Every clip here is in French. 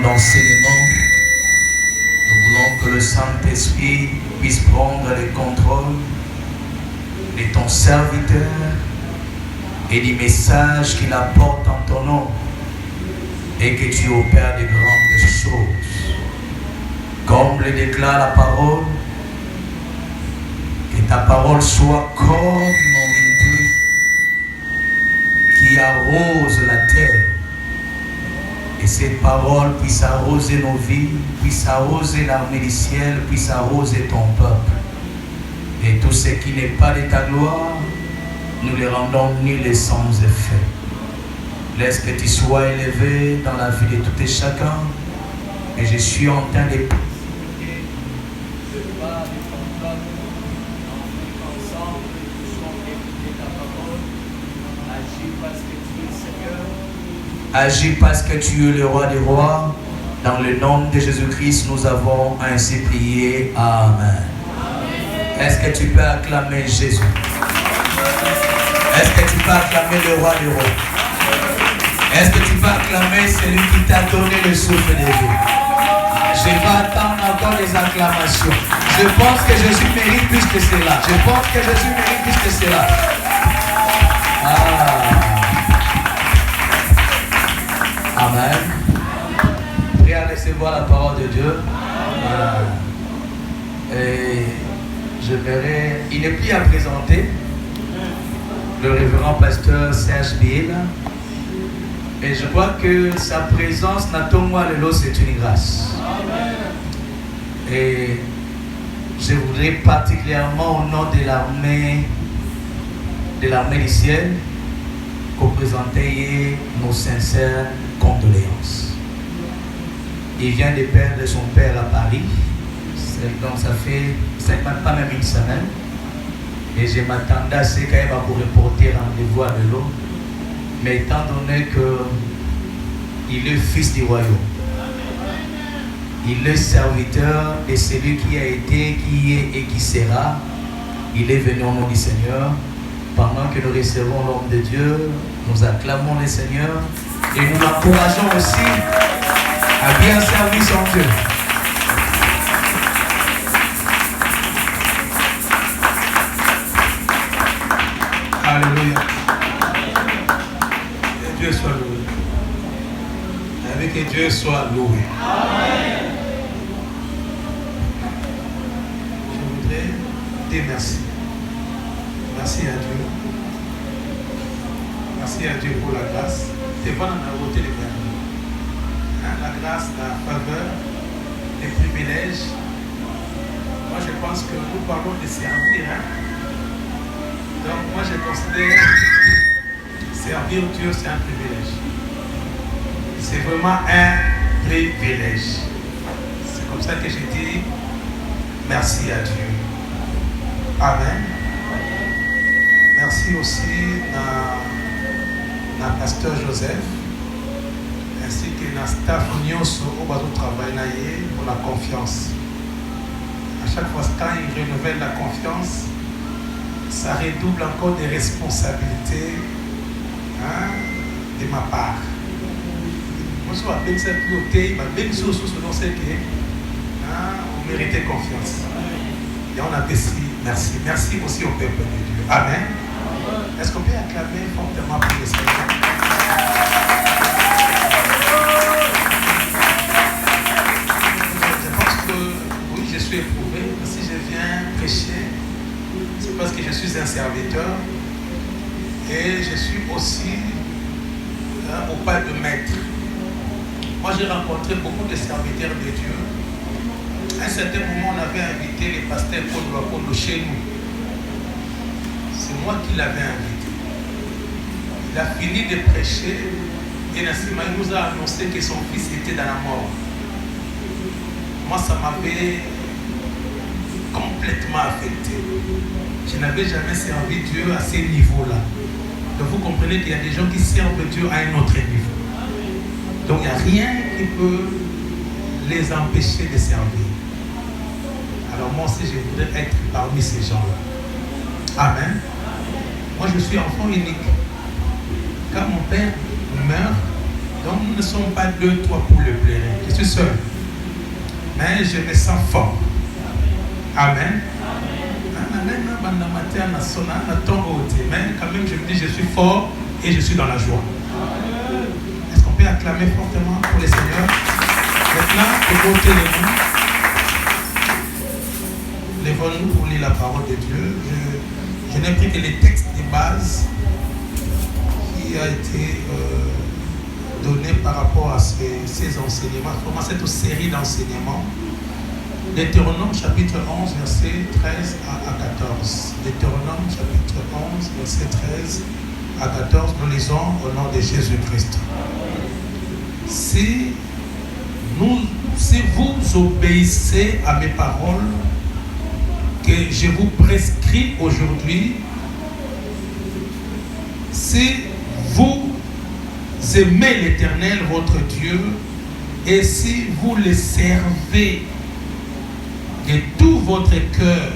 d'enseignement. Nous voulons que le Saint-Esprit puisse prendre le contrôle de ton serviteur et du message qu'il apporte en ton nom, et que tu opères de grandes choses. Comme le déclare la parole, que ta parole soit comme une pluie qui arrose la terre, et cette parole puisse arroser nos vies, puisse arroser l'armée du ciel, puisse arroser ton peuple. Et tout ce qui n'est pas de ta gloire, nous les rendons nuls et sans effet. Laisse que tu sois élevé dans la vie de tout et chacun. Et je suis en train de agis parce que tu es le roi des rois. Dans le nom de Jésus-Christ, nous avons ainsi prié. Amen. Est-ce que tu peux acclamer Jésus? Est-ce que tu peux acclamer le roi des rois? Est-ce que tu peux acclamer celui qui t'a donné le souffle de vie? Je vais attendre encore les acclamations. Je pense que Jésus mérite plus que cela. Je pense que Jésus mérite plus que cela. Amen. Prêt à recevoir la parole de Dieu. Et j'aimerais, il n'est plus à présenter, le révérend pasteur Serge Biel. Et je crois que sa présence, c'est une grâce. Et je voudrais particulièrement au nom de l'armée du ciel qu'on présenter nos sincères condoléances. Il vient de perdre son père à Paris. Donc ça fait pas même une semaine. Et je m'attendais à ce qu'il va pour reporter rendez-vous à vélo. Mais étant donné qu'il est fils du royaume, il est serviteur de celui qui a été, qui est et qui sera, il est venu au nom du Seigneur. Pendant que nous recevons l'homme de Dieu, nous acclamons le Seigneur et nous l'encourageons aussi à bien servir son Dieu. Alléluia. Que Dieu soit loué. Avec que Dieu soit loué. Amen. Je voudrais dire merci. Merci à Dieu. Merci à Dieu pour la grâce. C'est pas dans la beauté des merveilles. La grâce, la faveur, les privilèges. Moi, je pense que nous parlons de servir. Donc, moi, je considère servir Dieu, c'est un privilège. C'est vraiment un privilège. C'est comme ça que je dis merci à Dieu. Amen. Merci aussi à pasteur Joseph, ainsi que à staff Nyonso au bateau travail pour la confiance. À chaque fois quand il renouvelle la confiance, ça redouble encore des responsabilités de ma part. Moi, je vais bien cette piloter, je vais bien sur selon ce que vous méritez confiance. Et on apprécie. Merci. Merci aussi au peuple de Dieu. Amen. Est-ce qu'on peut acclamer fortement pour le Seigneur? Je pense que oui, je suis éprouvé. Si je viens prêcher, c'est parce que je suis un serviteur et je suis aussi au pas de maître. Moi, j'ai rencontré beaucoup de serviteurs de Dieu. À un certain moment, on avait invité le pasteur Paul Wakondo chez nous. C'est moi qui l'avais invité. Il a fini de prêcher et Nassima nous a annoncé que son fils était dans la mort. Moi, ça m'avait complètement affecté. Je n'avais jamais servi Dieu à ce niveau-là. Donc vous comprenez qu'il y a des gens qui servent Dieu à un autre niveau. Donc il n'y a rien qui peut les empêcher de servir. Alors moi aussi, je voudrais être parmi ces gens-là. Amen. Moi, je suis enfant unique. Quand mon père meurt, Donc nous ne sommes pas 2, 3 pour le plaire. Je suis seul. Mais je me sens fort. Amen. Mais quand même, je me dis, je suis fort et je suis dans la joie. Est-ce qu'on peut acclamer fortement pour les seigneurs? Maintenant, pour monter les mains, lèvons-nous pour lire la parole de Dieu. Je n'ai pris que les textes de base qui a été donné par rapport à ces enseignements, comment cette série d'enseignements. Deutéronome chapitre 11, verset 13 à 14. Deutéronome chapitre 11, verset 13 à 14. Nous lisons au nom de Jésus-Christ. Si vous obéissez à mes paroles que je vous prescris aujourd'hui, si vous aimez l'Éternel, votre Dieu, et si vous le servez de tout votre cœur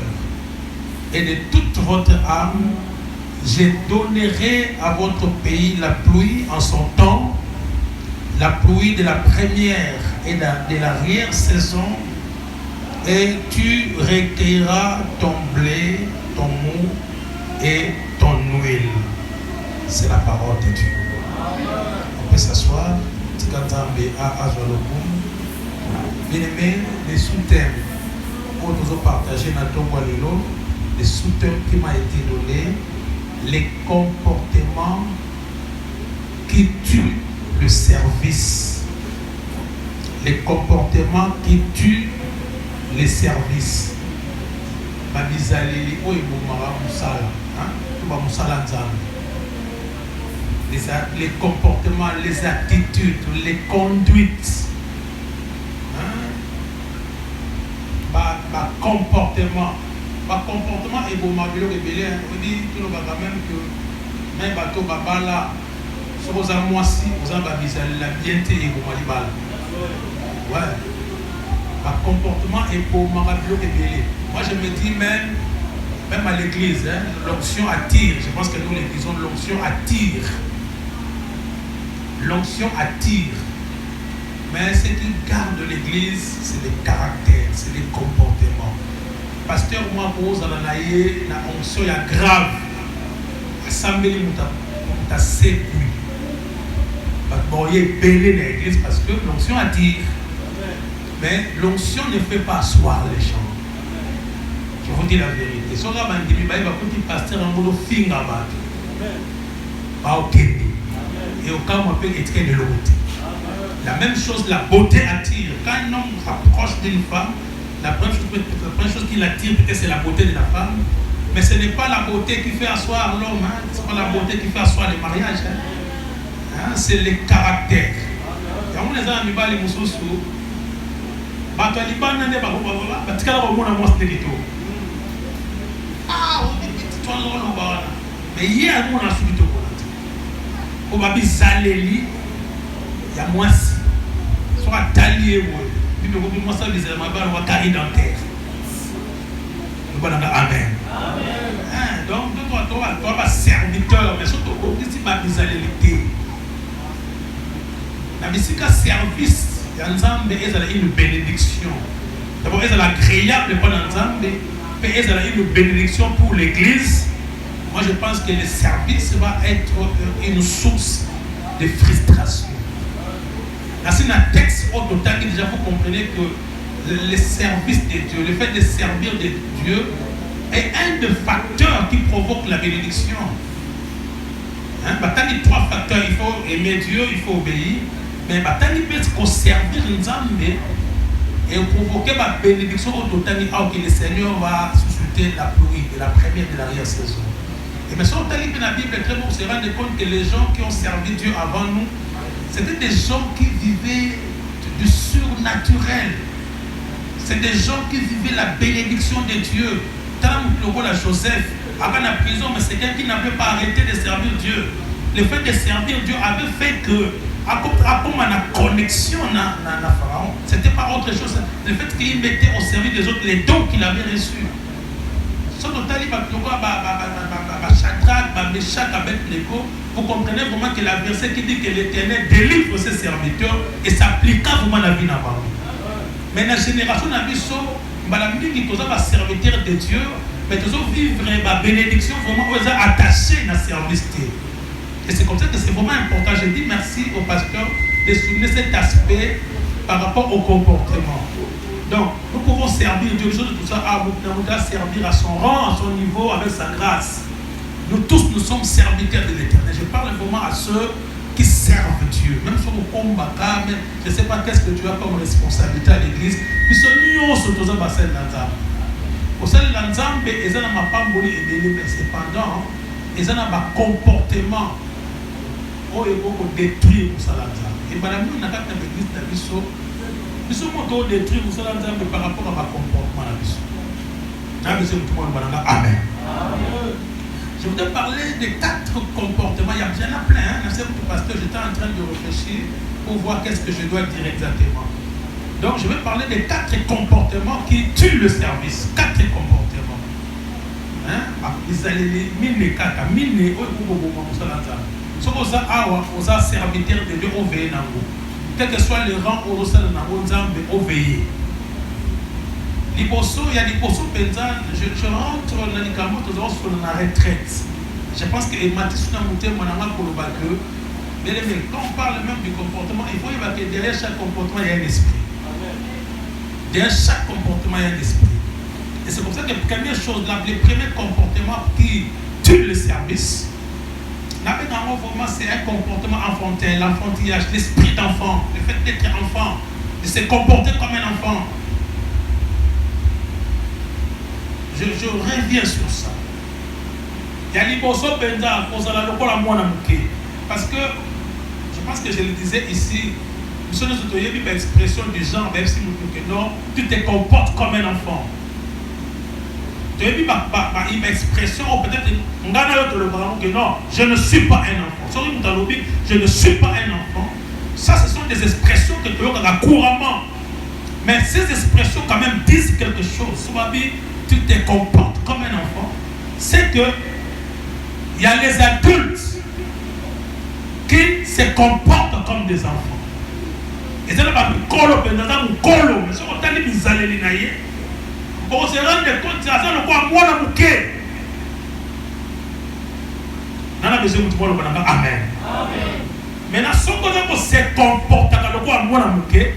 et de toute votre âme, je donnerai à votre pays la pluie en son temps, la pluie de la première et de l'arrière-saison, et tu recueilleras ton blé, ton mou et ton huile. C'est la parole de Dieu. On peut s'asseoir. Bien aimé, les sous-thèmes pour nous partager les sous-thèmes qui m'a été donné, les comportements qui tuent le service, les comportements qui tuent les services. Les comportements, les attitudes, les conduites. Comportement et bon mabilo rebelle, on dit tout le monde même que même bateau babala, si vous avez moi si vous avez la bienté et bon malibal. Ouais. Comportement et bon mabilo rebelle. Moi je me dis même à l'église, l'onction attire. Je pense que nous les disons l'onction attire. L'onction attire. Mais ce qui garde l'église, c'est les caractères, c'est les comportements. Pasteur, moi, pour la onction grave. Assemblée, tu as séduit. Il est belé dans l'église parce que l'onction attire. Mais l'onction ne fait pas asseoir les gens. Je vous dis la vérité. Si on a un pasteur, on va faire un et au cas où on peut être de l'autre. La même chose, la beauté attire. Quand un homme s'approche d'une femme, la première chose qui l'attire, peut-être c'est la beauté de la femme. Mais ce n'est pas la beauté qui fait asseoir l'homme. Ce n'est pas la beauté qui fait asseoir le mariage. C'est le caractère. Il y a des gens qui ont des choses. Mais hier, on a subi tout. On va dire Zaleli, il y a moins si. Soit taillé, puis nous ça les éléments, on va carrer dans terre. Nous allons dire Amen. Donc, toi, serviteur, mais surtout, on dit ma Zaleli. La musique service, il y a une bénédiction. D'abord, il y a agréable pour l'ensemble, puis il y a une bénédiction pour l'église. Moi, je pense que le service va être une source de frustration. Là, c'est un texte au total qui déjà vous comprenez que le service de Dieu, le fait de servir de Dieu est un des facteurs qui provoque la bénédiction. Il y a 3 facteurs. Il faut aimer Dieu, il faut obéir. Mais il peut servir une Zambé et provoquer la bénédiction au total que le Seigneur va susciter la pluie de la première et de l'arrière-saison. Et mais si on lit dans la Bible, très bon, on se rend compte que les gens qui ont servi Dieu avant nous, c'était des gens qui vivaient du surnaturel. C'est des gens qui vivaient la bénédiction de Dieu. Tant que la Joseph, avant la prison, mais c'est quelqu'un qui n'avait pas arrêté de servir Dieu. Le fait de servir Dieu avait fait que, à la connexion dans Pharaon, ce n'était pas autre chose. Le fait qu'il mettait au service des autres les dons qu'il avait reçus. vous comprenez vraiment que la verset qui dit que l'Éternel délivre ses serviteurs et s'appliqua vraiment la vie d'avant. Mais dans la génération d'Abisso, nous sommes serviteurs de Dieu, mais nous devons vivre la bénédiction vraiment attachée à la service. Et c'est comme ça que c'est vraiment important. Je dis merci au pasteur de souligner cet aspect par rapport au comportement. Donc, nous pouvons servir Dieu, tout ça, servir à son rang, à son niveau, avec sa grâce. Nous tous, nous sommes serviteurs de l'Éternel. Je parle vraiment à ceux qui servent Dieu. Même si on combat, je ne sais pas qu'est-ce que tu as comme responsabilité à l'église. Nous sommes tous en bassin d'Anzam. Au sein de l'Anzam, ils ont un pamboli et mais cependant, ils ont un comportement où ils vont détruire pour ça l'Anzam. Et madame, nous, dans l'église d'Abisso, nous sommes détruits pour ça l'Anzam par rapport à ma comportement d'Abisso. Amen. Je voudrais parler des 4 comportements. Il y en a plein. Hein? Parce que j'étais en train de réfléchir pour voir qu'est-ce que je dois dire exactement. Donc, je vais parler des 4 comportements qui tuent le service. 4 comportements. Hein? Ils allaient les 4. Aux serviteurs de Dieu, quel que soit le rang au sein de nous, veiller. Il y a des postes je rentre dans les camots sur la retraite. Je pense que Mathis n'a monté mon amour pour le bateau. Mais quand on parle même du comportement, il faut évacuer derrière chaque comportement, il y a un esprit. Derrière chaque comportement, il y a un esprit. Et c'est comme ça que la première chose, les premiers comportements qui tuent le service, c'est un comportement enfantin, l'enfantillage, l'esprit d'enfant, le fait d'être enfant, de se comporter comme un enfant. Je reviens sur ça. Il y a l'Iboso Benza pour ça parce que je pense que je le disais ici, nous sommes une expression du genre, même si nous non, tu te comportes comme un enfant. Tu as vu ma expression, peut-être que non, je ne suis pas un enfant. Je ne suis pas un enfant. Ça, ce sont des expressions que tu as couramment. Mais ces expressions quand même disent quelque chose. Tu te comportes comme un enfant, c'est que il y a les adultes qui se comportent comme des enfants. Et ça n'a pas pu colo, mais si on t'a dit qu'ils allaient les naïer, on se rend compte que ça n'a pas moi la mouquet. Nana besoin de moi le amen. Maintenant, si on se comporte comme moi la mouquet,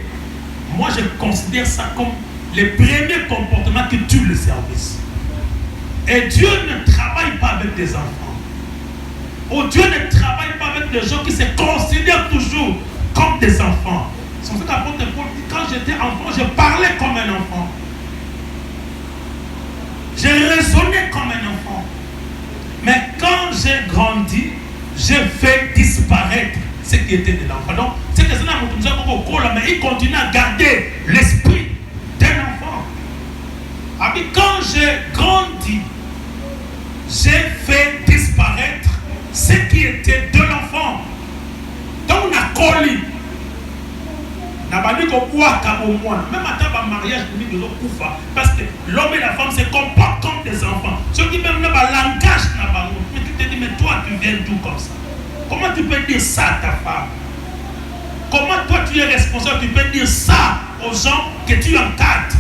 moi je considère ça comme les premiers comportements qui tuent le service. Et Dieu ne travaille pas avec des enfants. Oh, Dieu ne travaille pas avec des gens qui se considèrent toujours comme des enfants. C'est pour ça qu'apôtre Paul dit, quand j'étais enfant, je parlais comme un enfant. J'ai raisonné comme un enfant. Mais quand j'ai grandi, j'ai fait disparaître ce qui était de l'enfant. Donc, c'est que ça n'a pas mais il continue à garder l'esprit d'un enfant. Quand j'ai grandi, j'ai fait disparaître ce qui était de l'enfant. Donc on a collé. Même à un mariage, parce que l'homme et la femme se comportent comme des enfants. Ceux qui même le langage, mais tu te dis, mais toi tu viens d'où comme ça? Comment tu peux dire ça à ta femme? Comment toi tu es responsable, tu peux dire ça aux gens que tu encadres?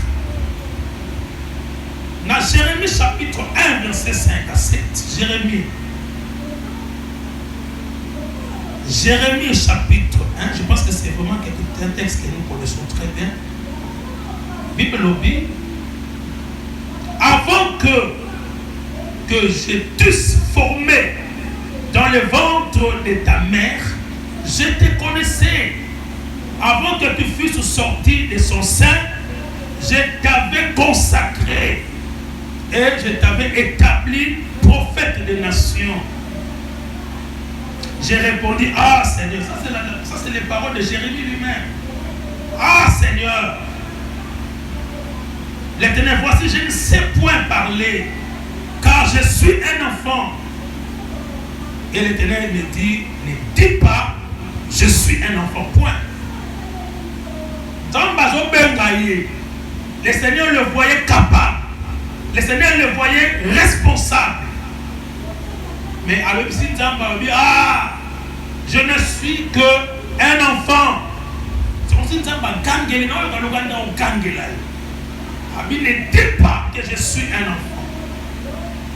Dans Jérémie chapitre 1, verset 5 à 7. Jérémie chapitre 1, je pense que c'est vraiment un texte que nous connaissons très bien. Bible dit, avant que je t'eusse formé dans le ventre de ta mère, je te connaissais. Avant que tu fusses sorti de son sein, je t'avais consacré et je t'avais établi prophète des nations. J'ai répondu, ah Seigneur, ça c'est les paroles de Jérémie lui-même. Ah Seigneur, l'Éternel, voici, je ne sais point parler, car je suis un enfant. Et l'Éternel me dit, ne dis pas, je suis un enfant, point. Le Seigneur le voyait capable le Seigneur le voyait responsable. Mais avec Sinzamba, il dit, ah, je ne suis qu'un enfant. C'est comme Sinzamba, Gangeli, non, le Ganda, on Gangela. Il ne dit pas que je suis un enfant.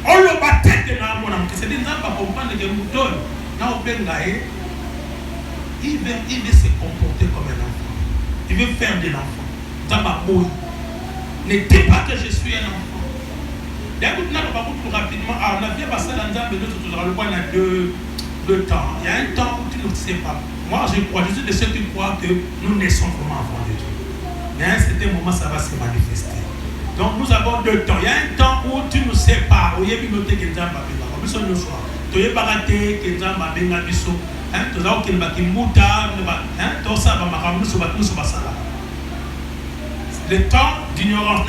On le battait de l'âme, c'est des enfants pour comprendre que Mouton, il veut se comporter comme un enfant. Il veut faire de l'enfant. Zamba Boy. Ne dis pas que je suis un enfant. D'ailleurs, nous rapidement, on a bien passé dans le point à deux temps. Il y a un temps où tu ne sais pas. Moi, je crois, je suis de ceux qui croient que nous naissons vraiment enfants de Dieu. Mais à un certain moment, ça va se manifester. Donc, nous avons deux temps. Il y a un temps où tu ne sais pas. Où il y a une note qui est en train de se faire. Tu n'as pas raté que Nzamba benga biso. Tu as aucun baki muta. Tu as ça va makamu subatu subasala. Le temps d'ignorance.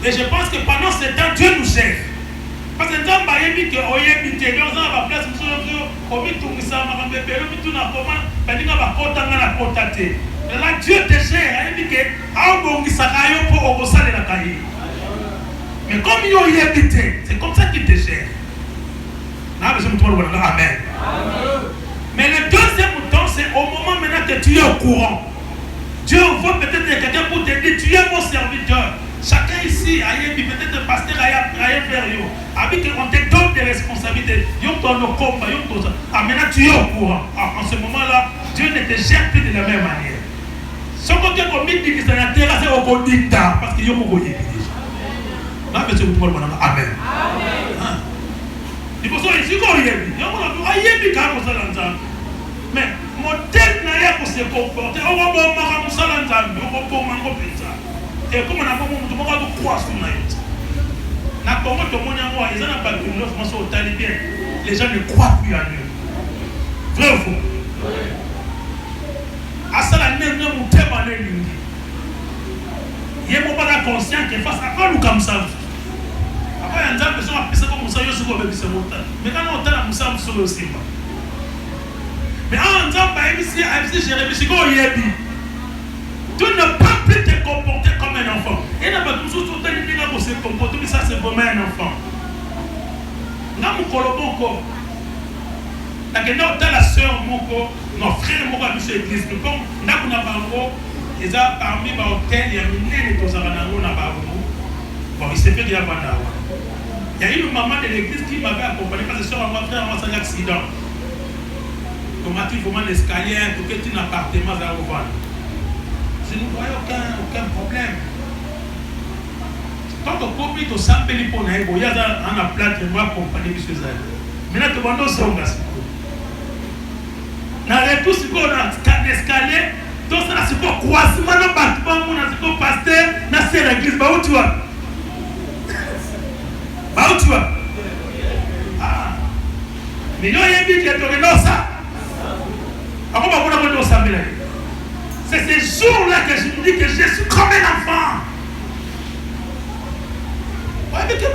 Et je pense que pendant ce temps, Dieu nous sert. Parce que Nzamba yebi que oyebi te donc ça va place muso omi tungisa makambe pelo mituna koma bandinga bakota ngana kota te. Là Dieu te sert. Il dit que aobongisa kayo po obosale la kayi. Mais comme yo yebi te, c'est comme ça qu'il te sert. Amen. Mais le deuxième temps, c'est au moment maintenant que tu es au courant. Dieu envoie peut-être quelqu'un pour te dire, tu es mon serviteur. Chacun ici, peut-être pasteur, on te donne des responsabilités. Ah, maintenant tu es au courant. Ah, en ce moment-là, Dieu ne te gère plus de la même manière. Ce qu'on dit que c'est la terre, c'est au dictat, parce qu'il y a beaucoup de gens. Amen. Il faut que je mais mon tête n'a pas se comporter. On va voir mon salanzam, on va voir mon pizza. Et comme on a beaucoup de croix sur la tête. N'a pas de moyen, ils n'ont pas de l'offre au talibien. Les gens ne croient plus à Dieu. Vrai ou faux? À ça, la même nous thème à l'ennemi. Il y a pas la conscience qui est face à quoi nous comme ça. Après, il y a des gens qui ont pensé que c'est un peu mais quand on a pensé que c'est aussi. Mais en disant, tu ne peux plus te comporter comme un enfant. Et n'a pas toujours se comporter, mais ça c'est vraiment un enfant. N'a mon colobonko. La soeur, mon frère, mon frère, monsieur l'église. Comme n'a pas ils ont parmi les hôtels, il y a une de bon, il s'est fait dire il y a une maman de l'église qui m'avait accompagné parce que sur mon frère a eu un accident. Comment tu vraiment l'escalier, pour que tu n'as pas appartement à revendre. Je ne voyais aucun problème. Quand on copie, tu sens que tu as un plat de moi accompagné de ces années. Maintenant, tu vas dans son gaz. Dans les tous, on a l'escalier. Donc, ça, c'est pour croisement dans le bâtiment, on a pasteur, dans l'église. Où tu vas? Où tu vas? Ah. Mais il y a un but qui est dans ça. C'est ces jours-là que je me dis que je suis comme un enfant. Ouais, mais que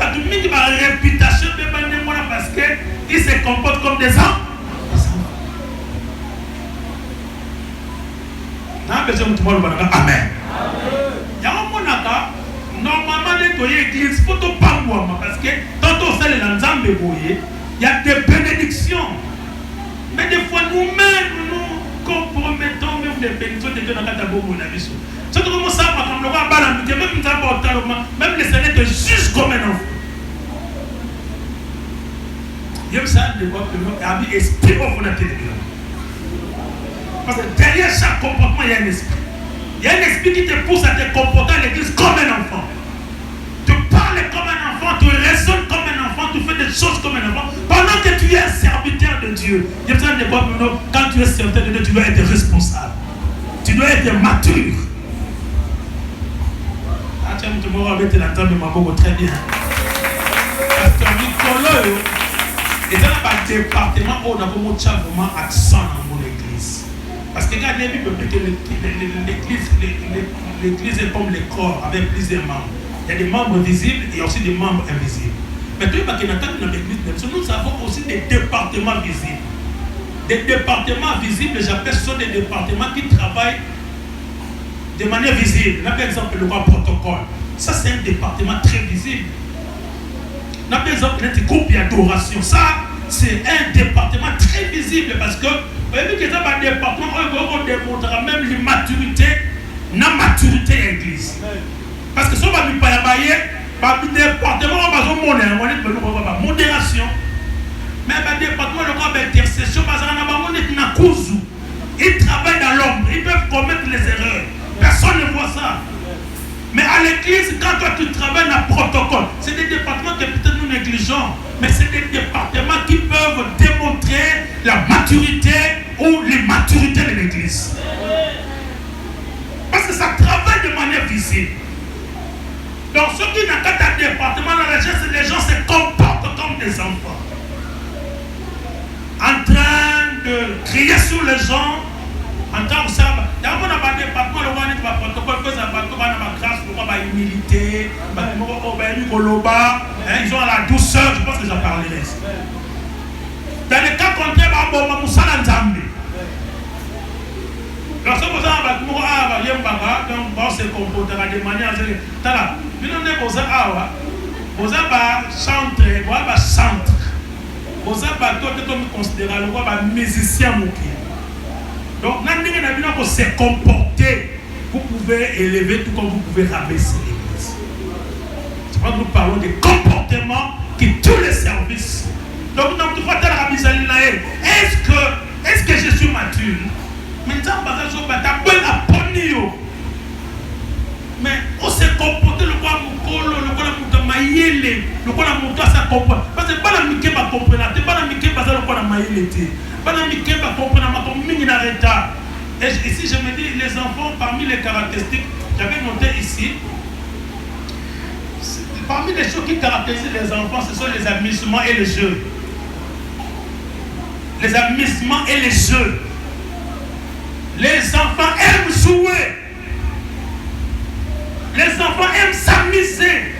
ma réputation de moi parce qu'il se comporte comme des enfants. Amen. Normalement, dans l'église, il faut pas moi parce que quand on sait les ensemble il y a des bénédictions. Mais des fois, nous-mêmes, nous compromettons même des bénédictions de Dieu dans la boue. Surtout comme ça, même les Seigneur te juge comme un enfant. Il y a ça de voir que nous avons un esprit au fond de la tête. Parce que derrière chaque comportement, il y a un esprit. Il y a un esprit qui te pousse à te comporter à l'église comme un enfant. Tu parles comme un enfant, tu raisonnes comme un enfant, tu fais des choses comme un enfant. Pendant que tu es un serviteur de Dieu, il y a besoin de voir que quand tu es serviteur de Dieu, tu dois être responsable. Tu dois être mature. Ah, tiens, tu m'auras avec la table de ma boue très bien. Parce que Nicolas, et dans le département, on a vraiment accent dans mon église. Parce que quand l'église est comme les corps avec plusieurs membres. Il y a des membres visibles et aussi des membres invisibles. Mais tu vois que dans l'église, nous avons aussi des départements visibles. Des départements visibles, j'appelle ce sont des départements qui travaillent de manière visible. Là, par exemple, le protocole. Ça, c'est un département très visible. On a besoin de groupe d'adoration. Ça, c'est un département très visible parce que vous avez vu que c'est un département où on démontrera même l'immaturité, la maturité de l'église. Parce que si on va nous parler, le département, on va faire modération. Mais le département, le camp d'intercession, ils travaillent dans l'ombre, ils peuvent commettre les erreurs. Personne ne voit ça. Mais à l'église, quand toi tu travailles dans le protocole, c'est des départements que peut-être nous négligeons, mais c'est des départements qui peuvent démontrer la maturité ou l'immaturité de l'église. Parce que ça travaille de manière visible. Donc, ceux qui n'ont qu'un département dans la jeunesse, les gens se comportent comme des enfants. En train de crier sur les gens, en tant que ça, d'abord dans le département, le roi n'est pas protocole, parce que la grâce, le roi va humilité, ils ont la douceur, je pense que j'en parlerai. Dans le cas contraire, lorsque vous avez donc se comportera de manière à vous avez chantre, vous avez chantre, vous avez considéré le roi musicien. Donc, pour se comporter, vous pouvez élever tout comme vous pouvez rabaisser l'église. C'est pourquoi nous parlons des comportements qui tuent les services. Donc, est-ce que je suis mature? Maintenant, mais on s'est comporté le quoi le quoi ça comprend. Parce que pas la mique va comprendre, pas la mique va le quoi la maïle. Pas la mique va comprendre ma commune arrêta. Et ici je me dis les enfants parmi les caractéristiques, j'avais noté ici. Parmi les choses qui caractérisent les enfants, ce sont les amusements et les jeux. Les amusements et les jeux. Les enfants aiment jouer. Les enfants aiment s'amuser.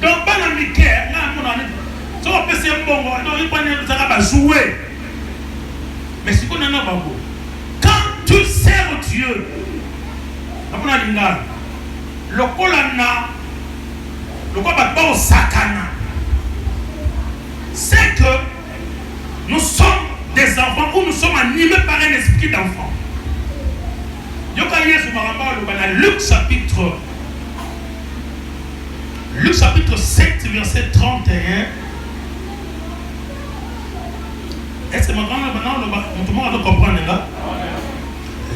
Donc, pas la mique, si on peut se bon, il va jouer. Mais si on a un babo, quand tu sers Dieu, le colana, le quoi au sakana, c'est que nous sommes des enfants où nous sommes animés par un esprit d'enfant. Luc chapitre 7, verset 31. Est-ce que maintenant tout le monde va comprendre là?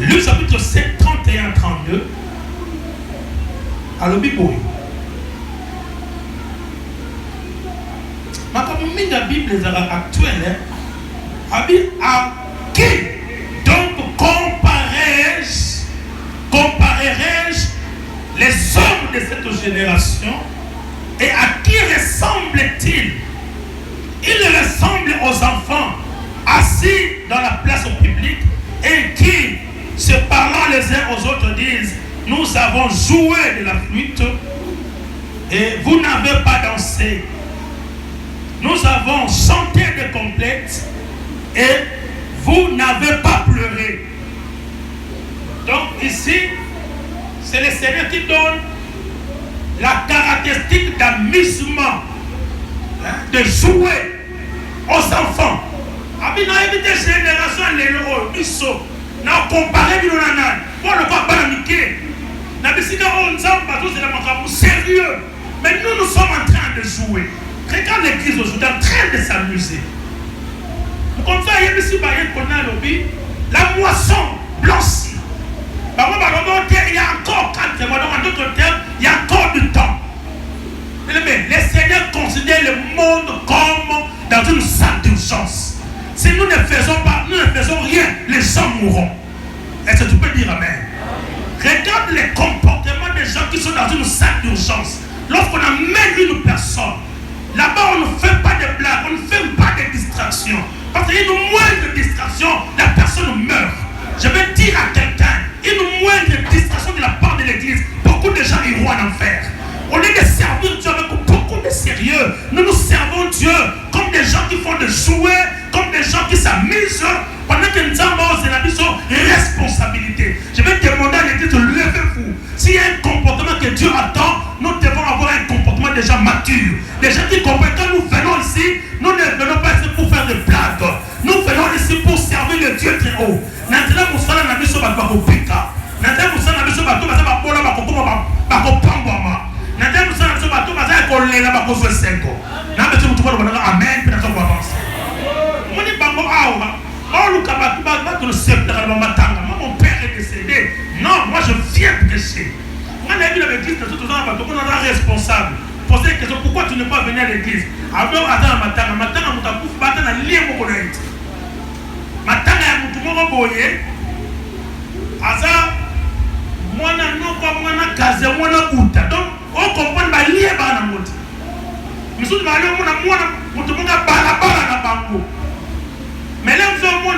Luc chapitre 7, 31, 32. Alors, Bible. Ma la Bible actuelle, à qui donc comparerai-je les hommes de cette génération et à qui ressemble-t-il? Il ressemble aux enfants assis dans la place publique et qui, se parlant les uns aux autres, disent: nous avons joué de la flûte et vous n'avez pas dansé. Nous avons chanté des complètes et vous n'avez pas pleuré. Donc ici, c'est le Seigneur qui donne la caractéristique d'amusement, de jouer aux enfants. Abi na évité génération les loro biso na comparer bilonana pour le pas banamiquer na bisika on zamba tous c'est la makambo sérieux, mais nous sommes en train de jouer. Regarde l'église aujourd'hui en train de s'amuser. Comme ça, la moisson blanchie. Il y a encore 4 mois, dans d'autres termes, il y a encore du temps. Les Seigneurs considèrent le monde comme dans une salle d'urgence. Si nous ne faisons rien, les gens mourront. Est-ce que tu peux dire amen? Regarde les comportements des gens qui sont dans une salle d'urgence. Lorsqu'on amène une personne, là-bas on ne fait pas de blagues, on ne fait pas de distractions. Parce qu'il y a une moindre distraction, la personne meurt. Je vais dire à quelqu'un, une moindre distraction de la part de l'église, beaucoup de gens iront en enfer. Au lieu de servir Dieu avec beaucoup de sérieux, nous servons Dieu comme des gens qui font des jouets, comme des gens qui s'amusent, pendant que nous avons une responsabilité. Je vais demander à l'église de lever des gens matures, des gens qui comprennent. Quand nous venons ici, nous ne venons pas ici pour faire des blagues. Nous venons ici pour servir le Dieu très haut. Maintenant, nous sommes dans la mission de Bakopika. Maintenant, nous sommes dans la mission de Bakopika. Nous sommes dans la mission de Bakopambama. Maintenant, nous sommes dans la mission de Bakopika. Nous sommes dans la mission de Bakopika. Amen. Puis nous sommes avancés. Mon père est décédé. Non, moi je viens prêcher. Moi, j'ai vu dans l'église que tout le temps, on est responsable. Posez la question, pourquoi tu n'es pas venu à l'église? Alors, attends, matanga, moutakouf, batana, lié, mon collègue. Matanga, moutoumoro, boye. Aza, moi, non, comme moi, kaze, moi, uta. Donc, on comprend, bah, lié, bah, na mouti. Mais surtout, bah, moi, moutoumoro, balabala, na bango. Mais là, nous avons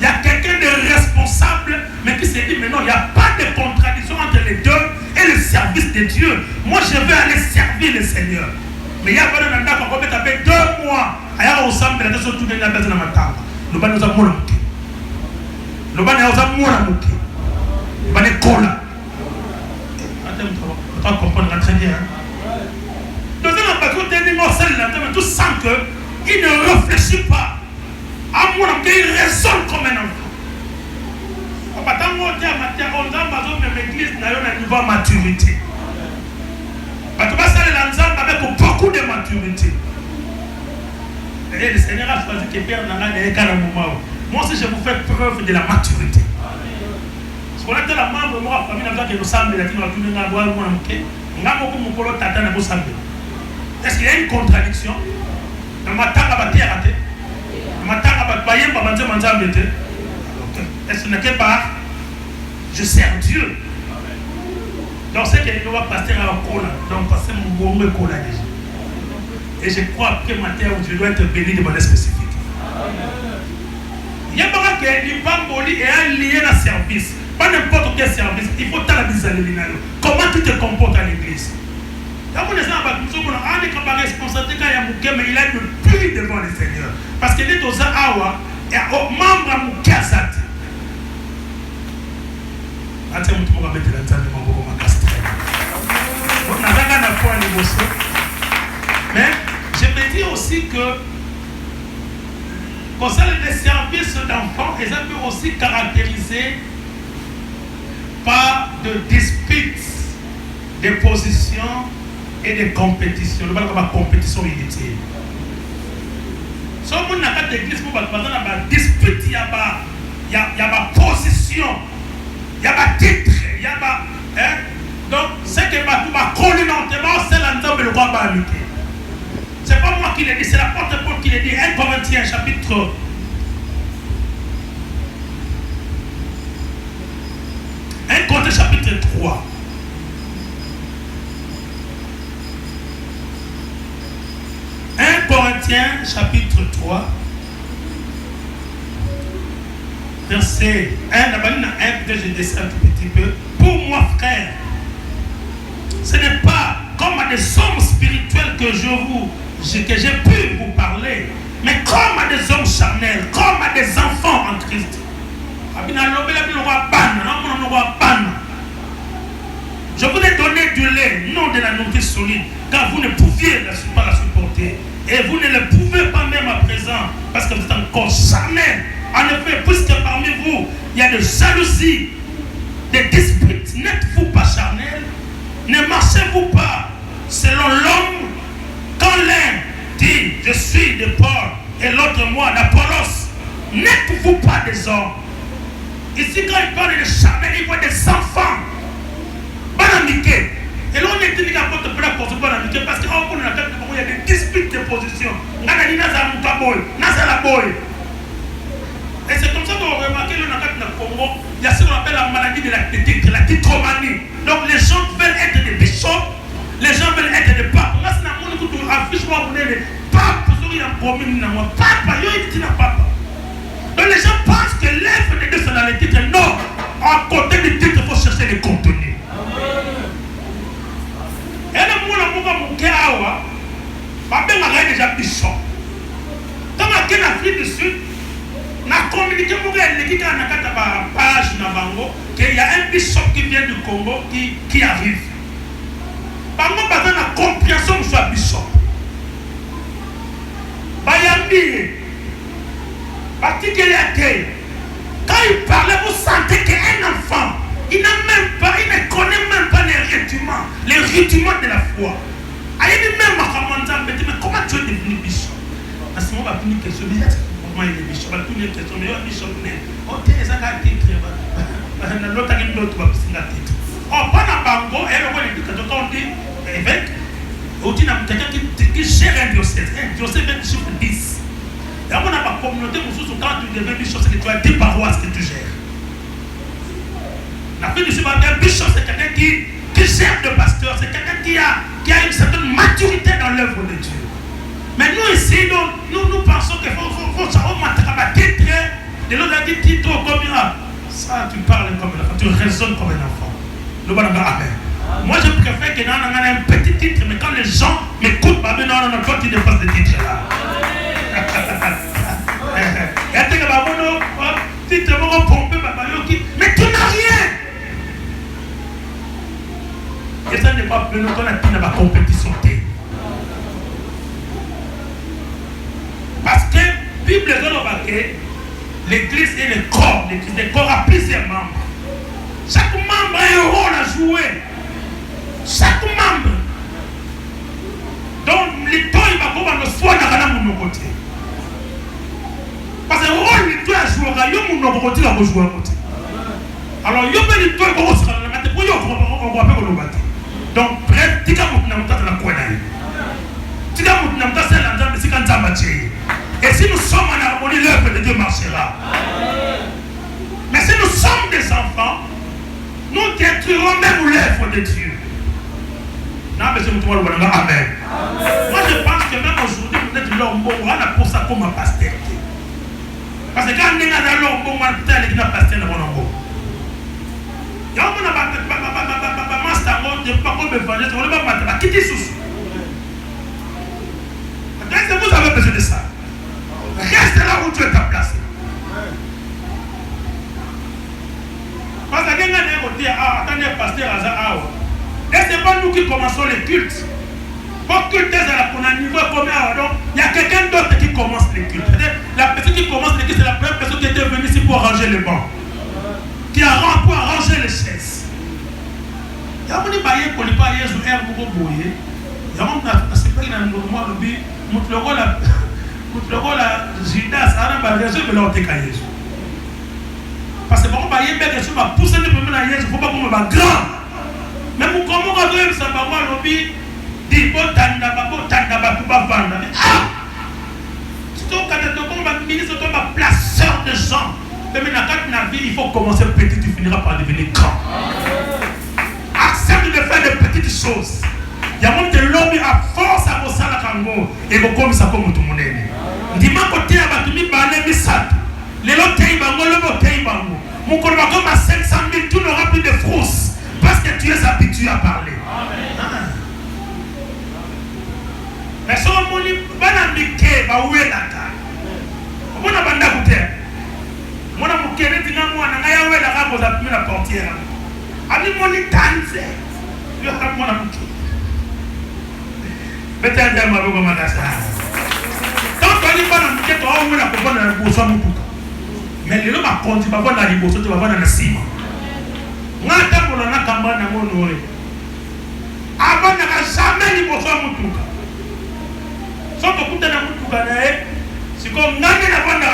il y a quelqu'un de responsable, mais qui s'est dit, mais non, il n'y a pas de contradiction entre les deux et le service de Dieu. Moi, je veux aller servir le Seigneur. Mais il y a pas de mandat qu'on peut taper 2 mois. Il y a un ensemble de la tout de la personne à ma table. Le ban nous a moulé. Le ban nous a moulé. Le ban est cola. Attends, comprendre très bien. Nous avons pas tout dernier mot, celle-là, tout sans que. Il ne réfléchit pas. À mon avis, il raisonne comme un enfant. On va t'envoyer à l'église, nous avons un niveau de maturité. Tu vas saluer l'ensemble avec beaucoup de maturité. Et le Seigneur a choisi que Père n'a pas de moment. Moi aussi, je vous fais preuve de la maturité. Ce qu'on a dit la membre de la famille, nous avons samedi, nous avons tout le monde. Est-ce qu'il y a une contradiction? Est-ce que pas je sers Dieu? Donc c'est qu'il doit passer à Cola, donc passer mon bon Cola déjà. Et je crois que matin je dois être béni de manière spécifique. Il y a pas que l'Ibamboli est lié à service, pas n'importe quel service. Il faut t'aviser comment tu te comportes à l'église. Il a une responsabilité, mais il a le plus devant le Seigneur. Parce qu'il est aux Awa et aux membres à Moukazat. Mais je me dis aussi que concernant les services d'enfants, ils peuvent aussi caractériser par de disputes, de positions et de compétition. Le balcon de compétition inutile. Si on a une église pour dispute, il y a position, il y a titre, il y a donc c'est que communément c'est l'ensemble de quoi amiquer. C'est pas moi qui l'ai dit, c'est l'apôtre Paul qui l'a dit. 1 Corinthiens chapitre 3. 1 Corinthiens chapitre 3 verset 1, je descends un petit peu. Pour moi, frère, ce n'est pas comme à des hommes spirituels que j'ai pu vous parler, mais comme à des hommes charnels, comme à des enfants en Christ. Je vous ai donné du lait, non de la nourriture solide, car vous ne pouviez pas la supporter. Et vous ne le pouvez pas même à présent, parce que vous êtes encore charnel. En effet, puisque parmi vous, il y a des jalousies, des disputes, n'êtes-vous pas charnel? Ne marchez-vous pas selon l'homme? Quand l'un dit je suis de Paul et l'autre moi d'Apollos, n'êtes-vous pas des hommes? Ici, quand il parle de charnel, il voit des enfants. Banamiqué. Et là, on est dit qu'à votre place pour se banamiqué parce qu'il y a des disputes de position. Et c'est comme ça qu'on remarque que dans le Congo, il y a ce qu'on appelle la maladie de la titromanie. Donc les gens veulent être des bishops, les gens veulent être des papes. Là, c'est un monde qui affiche moi, vous avez des papes, vous avez un problème, papa, il y a un papa. Donc les gens pensent que l'œuvre de Dieu c'est dans les titres. Non, à côté du titre, il faut chercher les contenus. Et le monde a déjà bishop. Dans la Afrique du Sud, on a communiqué pour page qu'il y a un bishop qui vient du Congo qui arrive. bango baza na compréhension soit bishop bayambi batikeli ate quand il parlait vous sentez qu'un enfant il n'a même pas, il ne connaît même pas les rudiments de la foi. Aïe même à mais comment tu es devenu bishop? À ce moment-là, il y a une question, comment il est bishop? Il y a une question, il y a un bishop, oh, tu es un titre, l'autre a une autre titre. Oh, pendant Bango, elle on dit évêque, on dit quelqu'un qui gère un diocèse 20 chiffre 10. Et on a ma communauté, quand tu deviens bishop, c'est que tu as 10 paroisses que tu gères. La fin du un bishop, c'est quelqu'un qui gère le pasteur, c'est quelqu'un qui a une certaine maturité dans l'œuvre de Dieu. Mais nous ici, nous pensons qu'il faut savoir titre de l'autre titre comme ça, tu parles comme un enfant, tu raisonnes comme un enfant. Nous allons dire Amen. Moi, je préfère que nous ayons un petit titre, mais quand les gens m'écoutent, non, toi tu dépasses le titre là. Mais tu n'as rien. Et ça n'est pas plus longtemps dans la compétition. Parce que la Bible dit l'église est le corps. L'église est le corps a plusieurs membres. Chaque membre a un rôle à jouer. Chaque membre. Donc, les temps, il va pouvoir le soin dans mon côté. Parce que le rôle, il doit jouer à mon côté, il va jouer à côté. Alors, il y a des temps, il va jouer à côté. Pour on va faire le bâti. Donc, bref, tu vas faire la quoi. Tu vas faire la et si nous sommes en harmonie, l'œuvre de Dieu marchera. Mais si nous sommes des enfants, nous détruirons même l'œuvre de Dieu. Non, mais c'est Amen. Moi, je pense que même aujourd'hui, vous êtes l'homme, on a pour ça comme un pasteur. Parce que quand on est dans l'homme, on a peut-être un pasteur dans mon homme. Il y a un master, je ne sais pas comment évangéliste, on ne va pas quitter sous. Est-ce que vous avez besoin de ça? Reste là où tu es placé. Parce que quelqu'un dit, attendez, pasteur Azar, et ce n'est pas nous qui commençons les cultes. Pour culte, on a un niveau combien? Donc, il y a quelqu'un d'autre qui commence les cultes. La personne qui commence les cultes, c'est la première personne qui était venue ici pour arranger les bancs. Qui a pour arranger les chaises. Il y a un petit baillé pour ne pas y aller à beaucoup bouiller. Il y a un petit peu de mouvement de vie. La Judas a raison de l'autre cahier. Parce que pour qu'on baille bien, je vais pousser les premiers à Jésus, il ne faut pas qu'on me batte grand. Mais pour comment on va ça va voir l'objet, dit bon tanda ba pour vendre. Ah! Si on va ministre, on va placeur de gens. Mais dans la vie, il faut commencer petit, tu finiras par devenir grand. Accepte de faire des petites choses. Il y a même de l'homme à force à vos salles à Kango et vous comme ça comme tout le monde. Dis-moi côté à Batumi Balé Missat. Les lots Taïbango, le mot Taïbango. Mon collègue comme à 500 000, tu n'auras plus de frousse parce que tu es habitué à parler. Mais si on m'a dit, Banamike, Baoué Nata. On a banda goûté. Mon amour, qui est dit, moi, on a eu la rame aux appuis la portière. Ami mon tanze. Je vais mon amour. Peut-être que je vais vous dire. Tant qu'on n'est pas dans le quai, on va pouvoir dans le bourgeois. Mais les gens qui vont dans le bourgeois, tu vas voir dans le ciment. On a tant qu'on a campagne à mon oreille. Avant, on n'a jamais le bourgeois. Sauf que quand on a un c'est comme on a un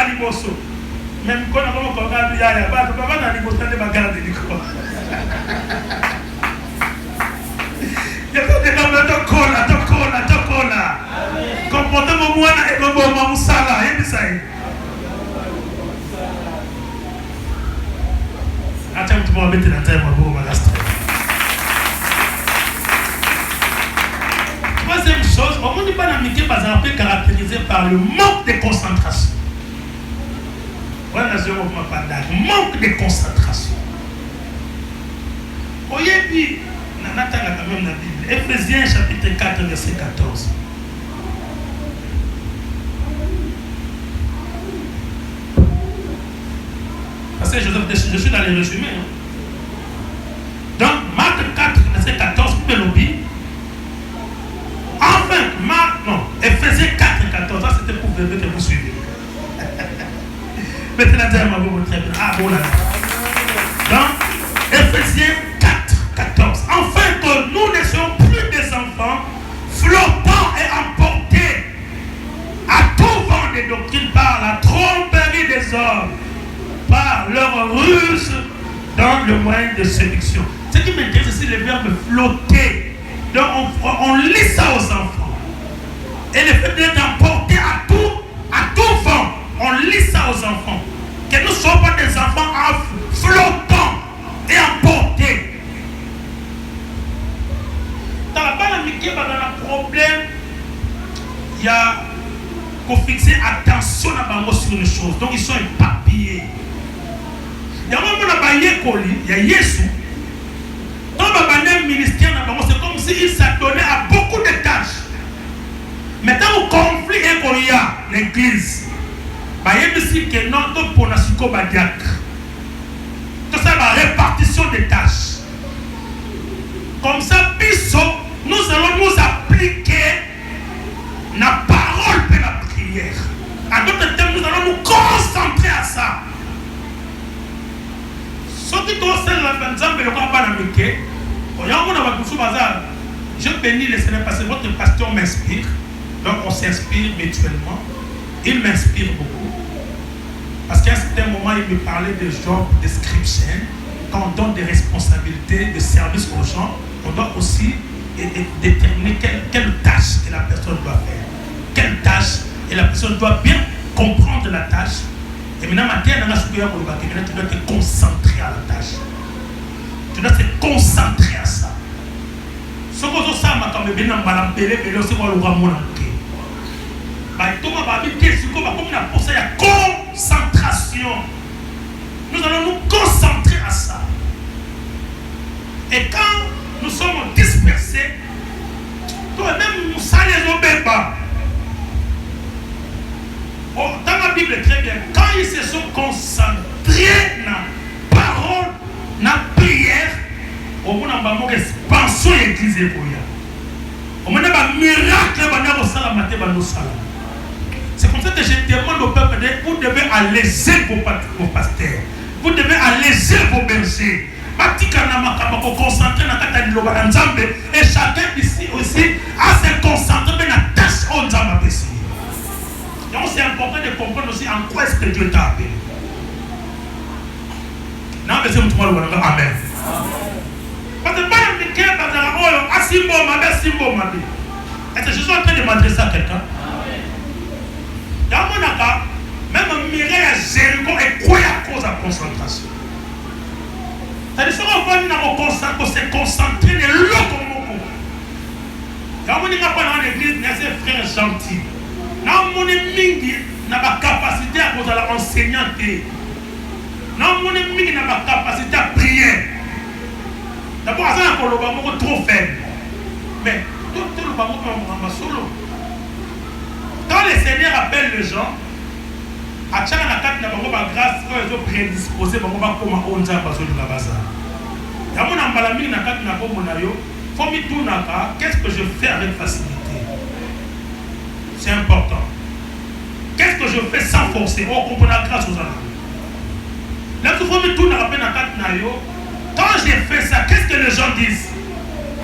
le bourgeois. Même quand on a un il y a pas de bourgeois de bagarre de l'école. Il y a des gens qui ont cola. Comportement moi et le bon Moussala. Attends, tu vas mettre la terre à vous, troisième chose, au monde de Banamike est caractérisé par le manque de concentration. Voilà, je ne vois pas d'âge. Manque de concentration. Voyez, on attend quand même la Bible. Éphésiens chapitre 4, verset 14. Parce que je suis dans les résumés. Donc, Marc 4, verset 14, Pélobi. Maintenant, très bien. Ah, bon là. Dans Ephésiens 4, 14. Enfin que nous ne soyons plus des enfants flottants et emportés à tout vent des doctrines par la tromperie des hommes, par leur ruse dans le moyen de séduction. Ce qui m'intéresse, c'est le verbe flotter. Donc on lit ça aux enfants. Et le fait d'être emporté à tout vent, on lit ça aux enfants. Que nous ne soyons pas des enfants flottants et emportés. Dans la banalité, dans le problème, il y a qu'on fixe attention sur une chose. Donc ils sont éparpillés. Il y a un moment il y a Jésus. Dans le ministère, c'est comme s'il s'adonnait à beaucoup de tâches. Maintenant, au conflit qu'il y a l'église, il y a que notre pour la psychobadiaque. Tout ça, la répartition des tâches. Comme ça, nous allons nous appliquer la parole et la prière. En d'autres termes, nous allons nous concentrer à ça. Ce qui concerne la exemple, le combat d'amitié, je bénis le Seigneur parce que votre pasteur m'inspire. Donc on s'inspire mutuellement. Il m'inspire beaucoup. Parce qu'à un certain moment, il me parlait de job description. Quand on donne des responsabilités de service aux gens, on doit aussi déterminer quelle tâche que la personne doit faire. Quelle tâche, et la personne doit bien comprendre la tâche. Et maintenant, tu dois te concentrer à la tâche. Tu dois te concentrer à ça. Ce que je sais, concentration. Nous allons nous concentrer à ça. Et quand nous sommes dispersés, toi-même, nous allons les pas. Dans la Bible, très bien, quand ils se sont concentrés dans la parole, dans la prière, au moins, on va expansion de l'église. On va un miracle, c'est comme ça que je demande au peuple, vous devez alléger vos pasteurs, vous devez alléger vos bergers. Concentrer dans la tâche et chacun ici aussi a se concentrer dans la tâche au Nzambe. Donc c'est important de comprendre aussi en quoi est-ce que Dieu t'a appelé. Non, mais c'est tout le monde. Amen. Parce que pas le cœur, parce que est-ce que je suis en train de m'adresser à quelqu'un? Dans mon cas, même Mireille à Jéricho est quoi à cause de la concentration? C'est-à-dire qu'on va se concentrer de l'eau. Dans mon cas, dans l'église, il y a des frères gentils. Dans mon mingi, n'a pas capacité à cause de l'enseignante. Dans mon mingi, n'a pas capacité à prier. D'abord, ça n'a pas trop faible. Mais tout le monde est solo. Quand le Seigneur appelle les gens, à chaque fois qu'il y a grâce, ils sont prédisposés pour comment on a besoin de la base. Il y a mon embalami na kat na bomo na yo, faut mi tournaka, qu'est-ce que je fais avec facilité? C'est important. Qu'est-ce que je fais sans forcer? Oh, comprendre la grâce aux gens. Là, il faut mi tournaka na kat na yo. Quand j'ai fait ça, qu'est-ce que les gens disent?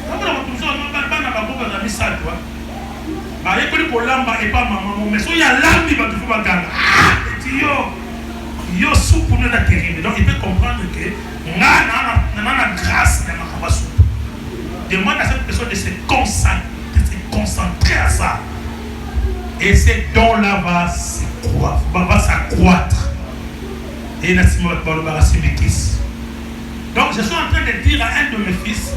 Quand on a toujours un ça, toi. Bah, il faut que l'amba et pas maman, mais si il y a l'âme, il va te faire gagner. Ah, yo soupe pour nous la terrible. Donc il peut comprendre que la grâce de ma soupe. Demande à cette personne de se concentrer à ça. Et ces dons-là va s'accroître. Et donc je suis en train de dire à un de mes fils,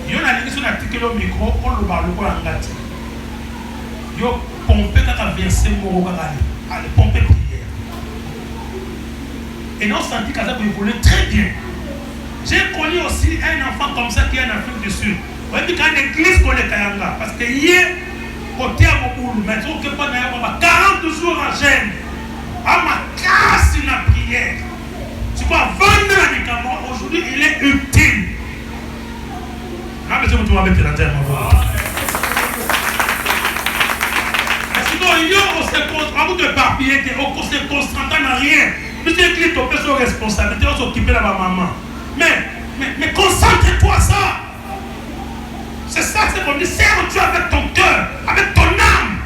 il y a un article au micro, on le parle pour l'angati. Il y a pompé quand on verset mon allez, pomper prière. Et nous senti que ça peut évoluer très bien. J'ai connu aussi un enfant comme ça qui est en Afrique du Sud. Vous voyez quand l'église connaît Kayanga, parce que hier, côté à Mokoulou, mais il faut que 40 jours en gêne, à ma casse une prière. Tu peux vendre le médicament, aujourd'hui il est utile. Non, mais tu vas mettre la terre, ma voix. Mais sinon, il y a aussi de papier, on se concentre dans rien. Nous églises, tu peux faire responsabilité, on s'occuper de ma maman. Mais concentre-toi à ça. C'est ça, c'est comme dire, sers Dieu avec ton cœur, avec ton âme.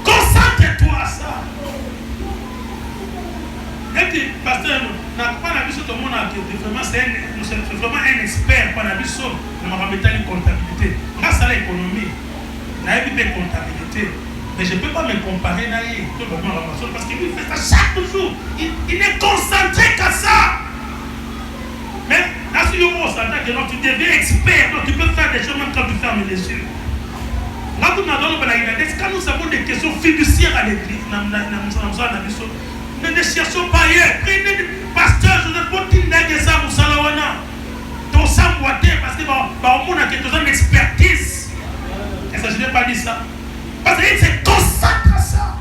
Concentre-toi à ça. Et puis, pasteur, c'est vraiment un expert pour la vie sauf de ma comptabilité. Grâce à l'économie, il y a une comptabilité. Mais je ne peux pas me comparer à lui. Parce qu'il fait ça chaque jour. Il est concentré qu'à ça. Mais là, si tu deviens expert, donc tu peux faire des choses même quand tu fermes les yeux. Là, quand nous avons des questions fiduciaires à l'église, ne cherchons pas ailleurs. Prenez des pasteurs, je ne peux pas dire ça pour Salawana. Ton sang boité parce que au monde a quelques-uns d'expertise. Et ça, je n'ai pas dit ça. Parce qu'il se consacre à ça.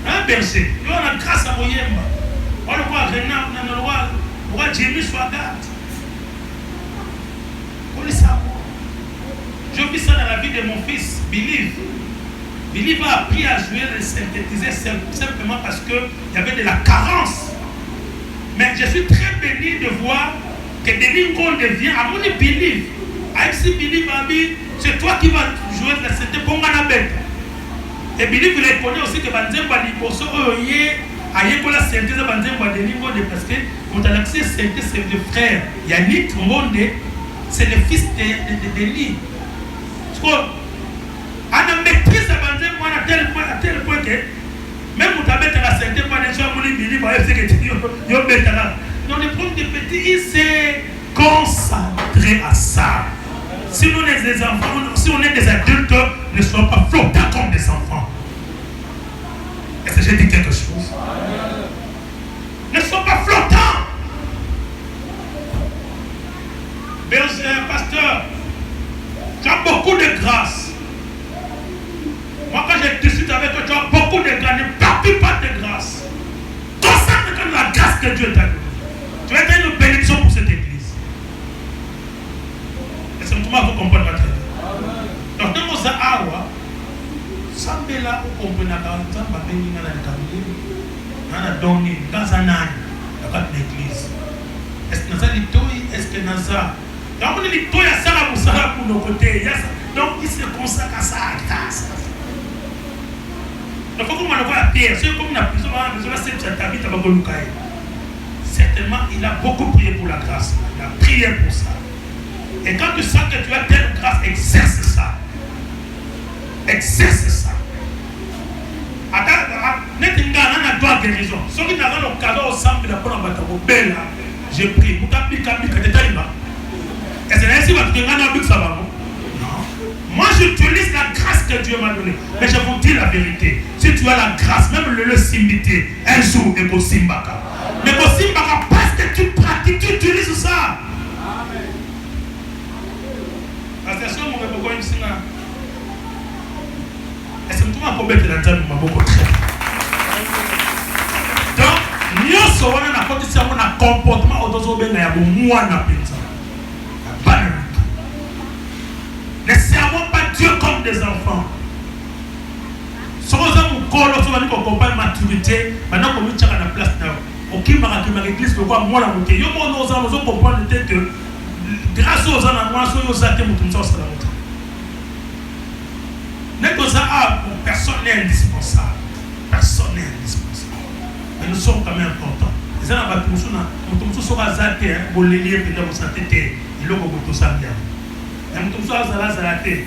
Un berger, il y a grâce à Moyemba. On le voit Renard, on le voit Jésus soit garde. Je vis ça dans la vie de mon fils, Believe. Believe a appris à jouer et synthétiser simplement parce qu'il y avait de la carence. Mais je suis très béni de voir que Denis Ngon devient à mon Believe. AFC Believe a dit, c'est toi qui vas jouer la synthèse pour la bête. Et Believe reconnaît aussi que Banzemba Liboso Oye a eu la synthèse de Banzemba Denis Ngon parce que mon alaxé synthèse c'est le frère Yannick Ngonde, c'est le fils de Denis. On a maîtrise de Banzemba à tel point que même vous avez la synthèse pour les gens qui Believe a fait que yo betala. Dans les problèmes de petit, il s'est concentré à ça. Si on est des enfants, si on est des adultes, ne soyons pas flottants comme des enfants. Est-ce que j'ai dit quelque chose? Ne soyons pas flottants. Pasteur, tu as beaucoup de grâce. Moi, quand je discute avec toi, tu as beaucoup de grâce. Ne parle pas de grâce. Concentre-toi sur la grâce que Dieu t'a donnée. Tu vas être une bénédiction pour cette église. Et c'est comment vous comprenez ma traite. Donc, dans nos awa, Sambela, vous comprenez la grâce, ma bénédiction dans le cabinet, dans la donné, dans un an, dans l'église. Est-ce que nous avons dit, est-ce que nous avons. Quand on dit, il y a ça pour nos côtés. Donc, il se consacre à ça, à grâce. Donc, il faut qu'on voit la pierre. C'est comme la prison, certainement, il a beaucoup prié pour la grâce. Il a prié pour ça. Et quand tu sens que tu as telle grâce, exerce ça. Exerce ça. J'ai pris. Moi, j'utilise la grâce que Dieu m'a donnée. Mais je vous dis la vérité. Si tu as la grâce, même le simité, un jour, et pour Simbaka. Mais pour Simbaka, parce que tu pratiques, tu utilises ça. Attention, mon bébé, est-ce que tu m'as probé de la table, ma beaucoup très. Donc, nous sommes dans un comportement autosobé, moi, ne servons pas Dieu comme des enfants. Si vous avez une maturité, maintenant qu'on met à la place, ok, ma église, moi, la montée. Yo, nous allons comprendre que grâce aux gens, moi, aux athées, nous sommes la montée. Personne n'est indispensable. Personne n'est indispensable. Mais nous sommes quand même importants. Les gens nous sommes athées, pour les liens, pour la santé, et l'eau, pour tout ça bien. Et nous sommes athées.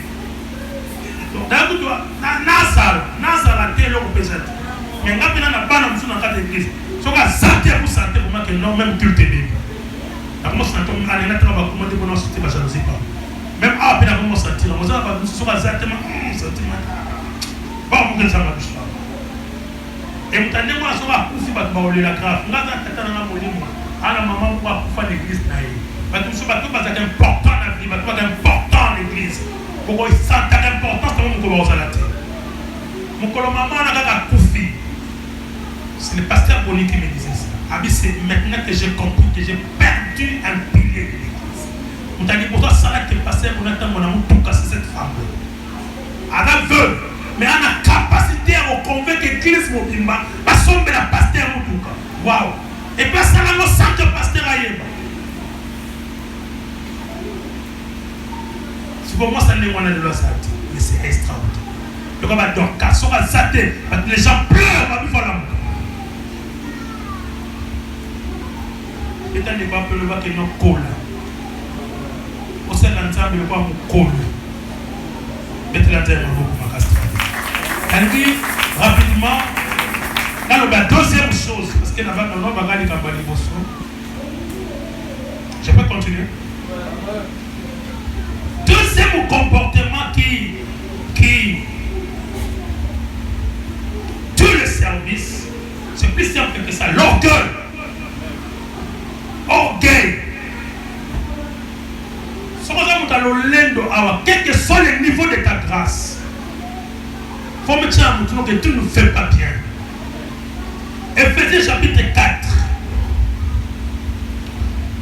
Donc, Nazarate, l'eau, pour ça. Mais quand on a pas dans l'église, si on a santé pour santé, pour moi, que non, même culte bébé. Comment ça tombe à l'état, on va commander pour nous sortir, je ne sais pas. Même après, on va sortir, on va nous sortir exactement. Bon, vous ça va. Et vous tenez moi sur la pousse, vous allez la grave. Nous avons un monument. À la maman, pour faire l'église. Parce que nous sommes important dans la vie, nous sommes important dans l'église. Pour qu'on sente l'importance de mon la terre. Mon maman a couffé. C'est le pasteur Boni qui me disait ça. C'est maintenant que j'ai compris que j'ai perdu un pilier de l'église. On t'a dit pour toi, ça là qui est passé, on attend mon amour tout casser cette femme-là. Elle veut, mais elle a la capacité à convaincre l'église Mobimba, parce qu'on met la pasteur Moutouka. Waouh! Et puis ça là, nous sommes le pasteur Ayeba. C'est pour moi, ça n'est pas de la santé, mais c'est extraordinaire. Le gars va donc, car ça va zater, les gens pleurent, ma vie va l'amour. Et tant n'est pas peu le bas qui est non colle. On sait l'ensemble, le bas mon colle. Mettez la terre dans ma casse. Elle dit rapidement, dans la deuxième chose, parce qu'elle n'a pas de nom, je peux continuer. Deuxième comportement qui tue le service, c'est plus simple que ça, l'orgueil. Orgueil. Quel que soit le niveau de ta grâce, il faut me dire à nous que tu ne fais pas bien. Éphésiens chapitre 4,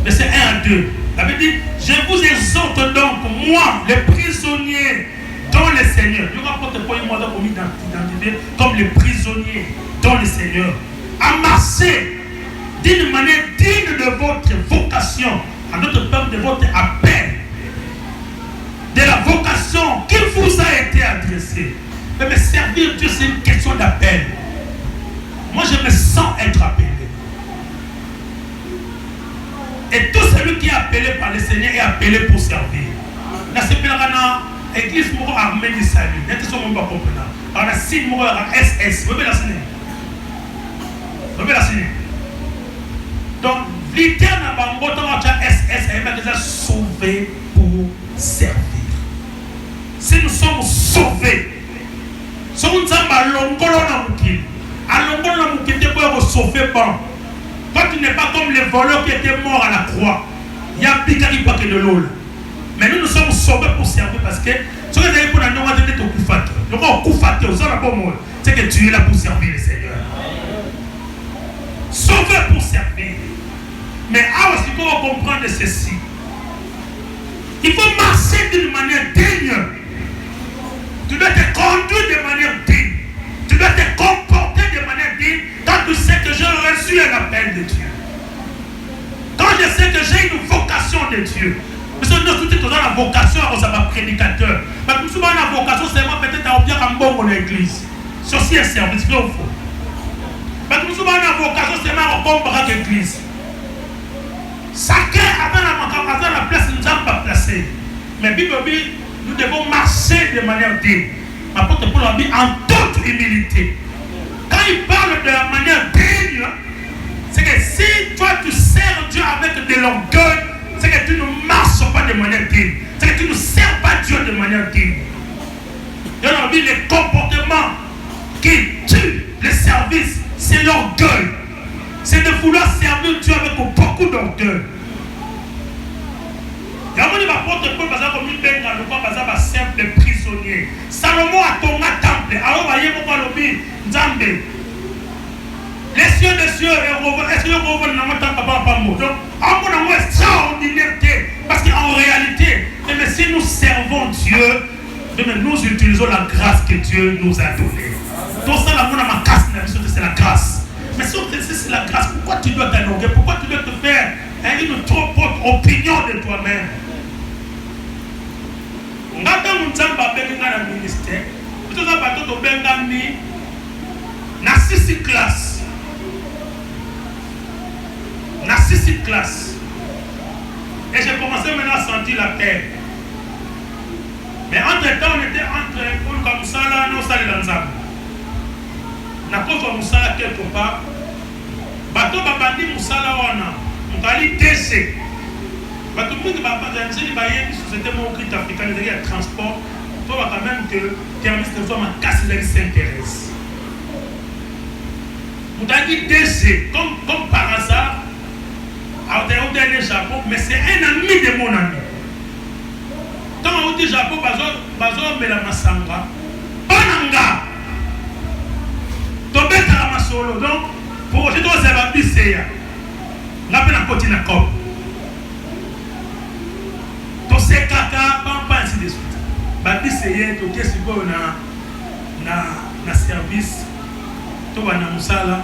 verset 1 à 2. La Bible dit, je vous exhorte donc, moi, les prisonniers dans le Seigneur. Je rapporte pour moi comme identité, comme les prisonniers dans le Seigneur, à marcher d'une manière digne de votre vocation, à notre peuple de votre appel, de la vocation qui vous a été adressée. Mais servir Dieu, c'est une question d'appel. Moi, je me sens être appelé. Et tout celui qui est appelé par le Seigneur est appelé pour servir. Dans ce pèlerinage, l'église m'a armée du salut. Il y a des gens qui ne comprennent pas. Il y a des signes SS. Vous pouvez la signer. Vous pouvez la signer. Donc, l'idée n'a pas de SS, elle est déjà sauvée pour servir. Si nous sommes sauvés, si nous sommes à l'ongolo na mukili, à l'ongolo na mukili pour vous sauver, bon. Quand tu n'es pas comme les voleurs qui étaient morts à la croix, il y a un picari pas que de l'eau. Mais nous sommes sauvés pour servir parce que ce que vous avez pour la noix de ton koufate, le mot koufate, c'est que tu es là pour servir le Seigneur. Sauvé pour servir. Mais alors, il faut comprendre ceci. Il faut marcher d'une manière digne. Tu dois te conduire de manière digne. Tu dois te comporter de manière digne quand tu sais que j'ai reçu un appel de Dieu. Quand je sais que j'ai une vocation de Dieu. Parce que nous sommes dans la vocation à un prédicateur. Mais nous sommes dans la vocation seulement peut-être à obtenir un bon pour l'église. C'est aussi un service, vrai ou faux? Mais nous sommes dans la vocation seulement à un bon pour l'église. Chacun a la place nous a pas placé. Mais Bible dit, nous devons marcher de manière digne. Apôtre Paul a dit en toute humilité. Quand il parle de la manière digne, c'est que si toi tu sers Dieu avec de l'orgueil, c'est que tu ne marches pas de manière digne. C'est que tu ne sers pas Dieu de manière digne. Et on a dit les comportements qui tuent le service, c'est l'orgueil. C'est de vouloir servir Dieu avec beaucoup d'orgueil. Il y a un apôtre Paul, parce que nous avons simple prisonnier. Salomon a tombé à temple. Alors, voyez pourquoi le Nzambe. Les cieux des cieux, est-ce que vous avez un papa donc, on a extraordinaire. Parce qu'en réalité, mais si nous servons Dieu, nous utilisons la grâce que Dieu nous a donnée. Donc, ça, la casse, c'est la grâce. Mais si c'est la grâce, pourquoi tu dois t'allonger? Pourquoi tu dois te faire une trop propre opinion de toi-même? Ngata Moutsamba benga na ministère, tout ça bateau to benga mi na 6 classes. Na 6 classes. Et j'ai commencé maintenant à sentir la terre. Mais entre-temps, on était entre comme ça là, nous allons dans ça. Na kofa musala quelque part. Bateau babandi musala wana. Mukali DC. Bateau monde babandi ni baye ni société mon crit africaine de transport. Faut quand même que service de forme à casser les s'intéresse. Mukali DC comme par hasard au dernier Japon, mais c'est un ami de mon ami. Quand on dit Japon, bazo mais la masanga. Bananga. Donc, pour aujourd'hui, on va dire que on a côté la COP. de suite. Essayez de faire na service. Tout va dans musala.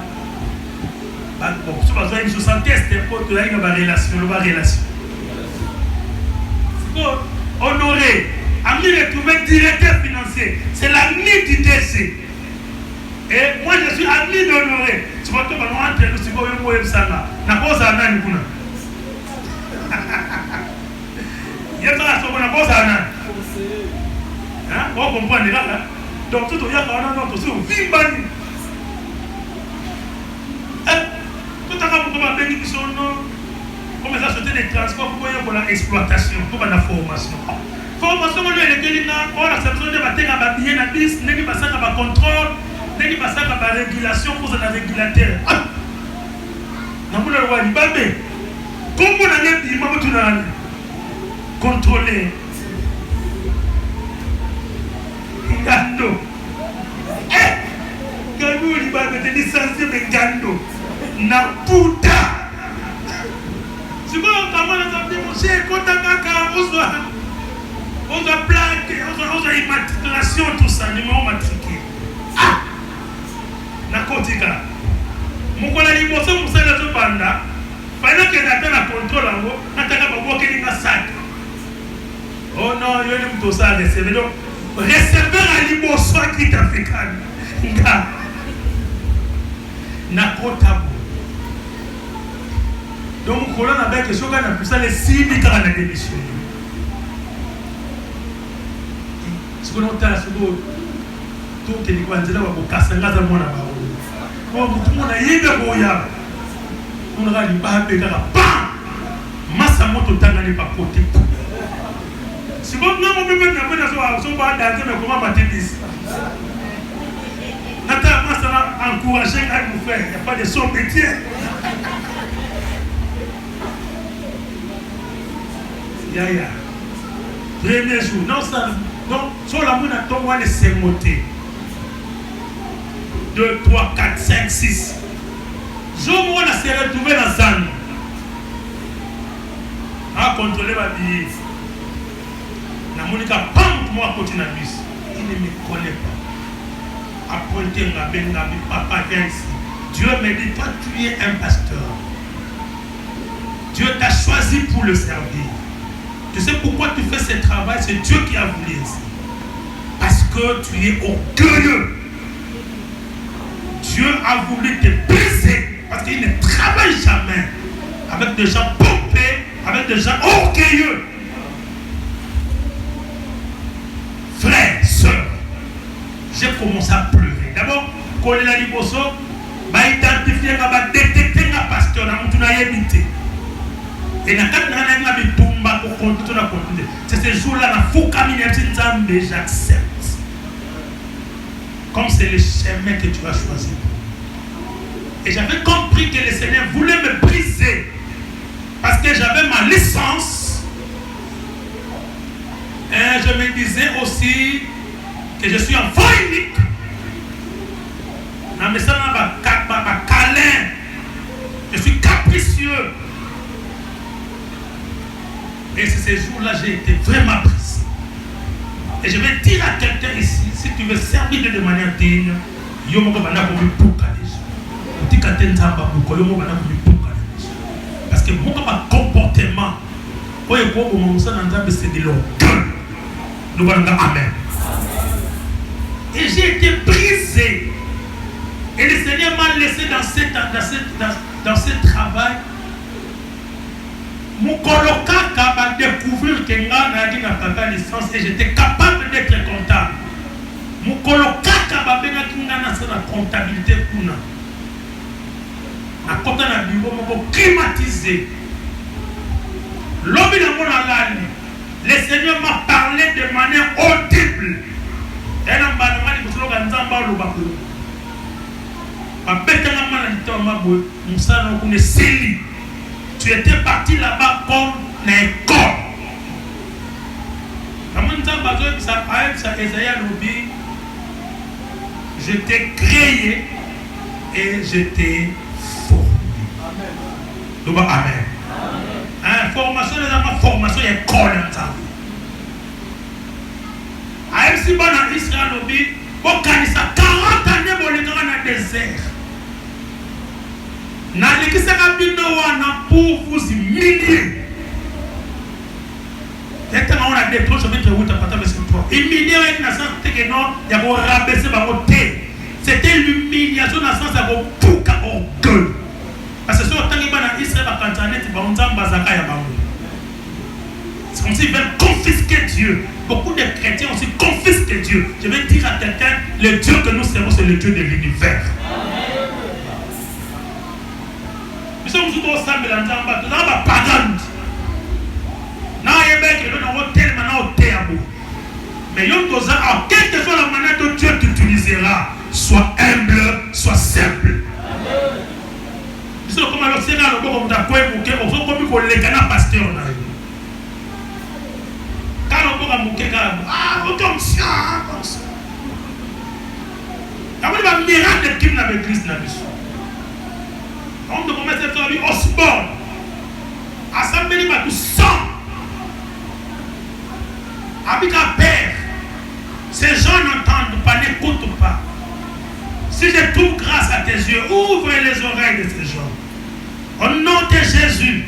Bon, si vous avez une 60 tests, vous avez une relation. Honoré, ami retrouvé directeur financier. C'est l'ami du DC. Et moi je suis ami d'Honoré. Tu vois, tu vas nous entrer, tu vas nous voir ça là. Na cause à nani kuna. Il y a ça sur la cause à nani. Hein? On comprend là. Donc tout il y a pas non tout sur vimbani. Tout à l'heure pour ma bénédiction non. Comme ça sauter des transports pour la exploitation, pour la formation. Formation elle est là, on a besoin de battre à billet na bis, n'est pas ça à contrôle, n'est pas ça à régulation pour un régulateur. Na pour le roi du babé. Comme on a dit maman tout na contrôler. Ngando. Quand vous li babé te licencier mais ngando. Na puta. Si vous avez mon cher, quand on a plaque, on a immatriculation, tout ça, numéro matriculé. Ah! Nakotika. Mon collègue, il faut que vous banda. Fallait que tu la contrôle en haut, tu as fait un sac. Oh non, il y a un peu de ça, recevoir. Donc, recevoir à l'immoso qui t'a fait calme. Nakotabo. Donc, on a avec les choses qui ont poussé les signes qui ont été démissionnés. Ce qu'on a dit, c'est que tout est dit, c'est que vous cassez la main. Tout le monde a eu de boya. On a dit, bah, bam! Massa moto tanga n'est pas côté. Si vous n'avez pas besoin de faire ça, vous allez danser, mais comment battre 10? Nathan, ça va encourager à vous faire. Il n'y a pas de son métier. Yaya. Premier jour. Non, ça. Donc, sur la moune, on va laisser monter. 2, 3, 4, 5, 6. Je m'en s'est retrouvé dans Zan. À contrôler ma vie. La Monica, pam, moi, continue à bus. Il ne me connaît pas. Appointer un papa, viens ici. Dieu me dit, toi, tu es un pasteur. Dieu t'a choisi pour le servir. Tu sais pourquoi tu fais ce travail? C'est Dieu qui a voulu ainsi. Parce que tu es orgueilleux. Dieu a voulu te briser. Parce qu'il ne travaille jamais avec des gens pompés, avec des gens orgueilleux. Frères, sœurs, j'ai commencé à pleurer. D'abord, quand il a dit pour ça, il a identifié, il a détecté un pasteur dans mon habité. Et c'est ce jour-là, j'accepte. Comme c'est le chemin que tu as choisi. Et j'avais compris que le Seigneur voulait me briser. Parce que j'avais ma licence. Et je me disais aussi que je suis enfant unique. Je suis capricieux. Et c'est ce jour-là j'ai été vraiment brisé. Et je vais dire à quelqu'un ici, si tu veux servir de manière digne, parce que mon comportement, c'est de l'orgueil. Nous allons dire Amen. Et j'ai été brisé. Et le Seigneur m'a laissé dans ce travail. Mon colocat va découvrir que j'ai une licence et j'étais capable d'être comptable. Mon colocat va venir dans la comptabilité. La comptabilité est climatisée. L'homme de mon alali, le Seigneur m'a parlé de manière audible. Et là, tu étais parti là-bas comme un corps. Je t'ai créé et je t'ai formé. Amen. Formation, formation est corps. si bon en Israël, bon, 40 années, bon, les gars, dans le désert. Dans l'église, pour vous humilier. Maintenant, on a des choses, je vais te dire, humilier avec la sens que non, il y a un rabaisser par votre thé. C'était l'humiliation dans le sens de tout orgueil. Parce que si on t'a dit dans Israël, c'est comme s'ils veulent confisquer Dieu. Beaucoup de chrétiens aussi confisquent Dieu. Je vais dire à quelqu'un, le Dieu que nous servons, c'est le Dieu de l'univers. Nous sommes tous ensemble dans la pagane. Mais quelle que soit la manière dont Dieu t'utilisera, sois humble, sois simple. Nous sommes comme le Seigneur, comme on a comme les gars pasteur. Quand on a mouqué, comme ça. Il y a un miracle qui dans l'église. On doit commencer à faire au sport. Assemblée va tout sang. Avec un père. Ces gens n'entendent pas, n'écoutent pas. Si je trouve grâce à tes yeux, ouvre les oreilles de ces gens. Au nom de Jésus.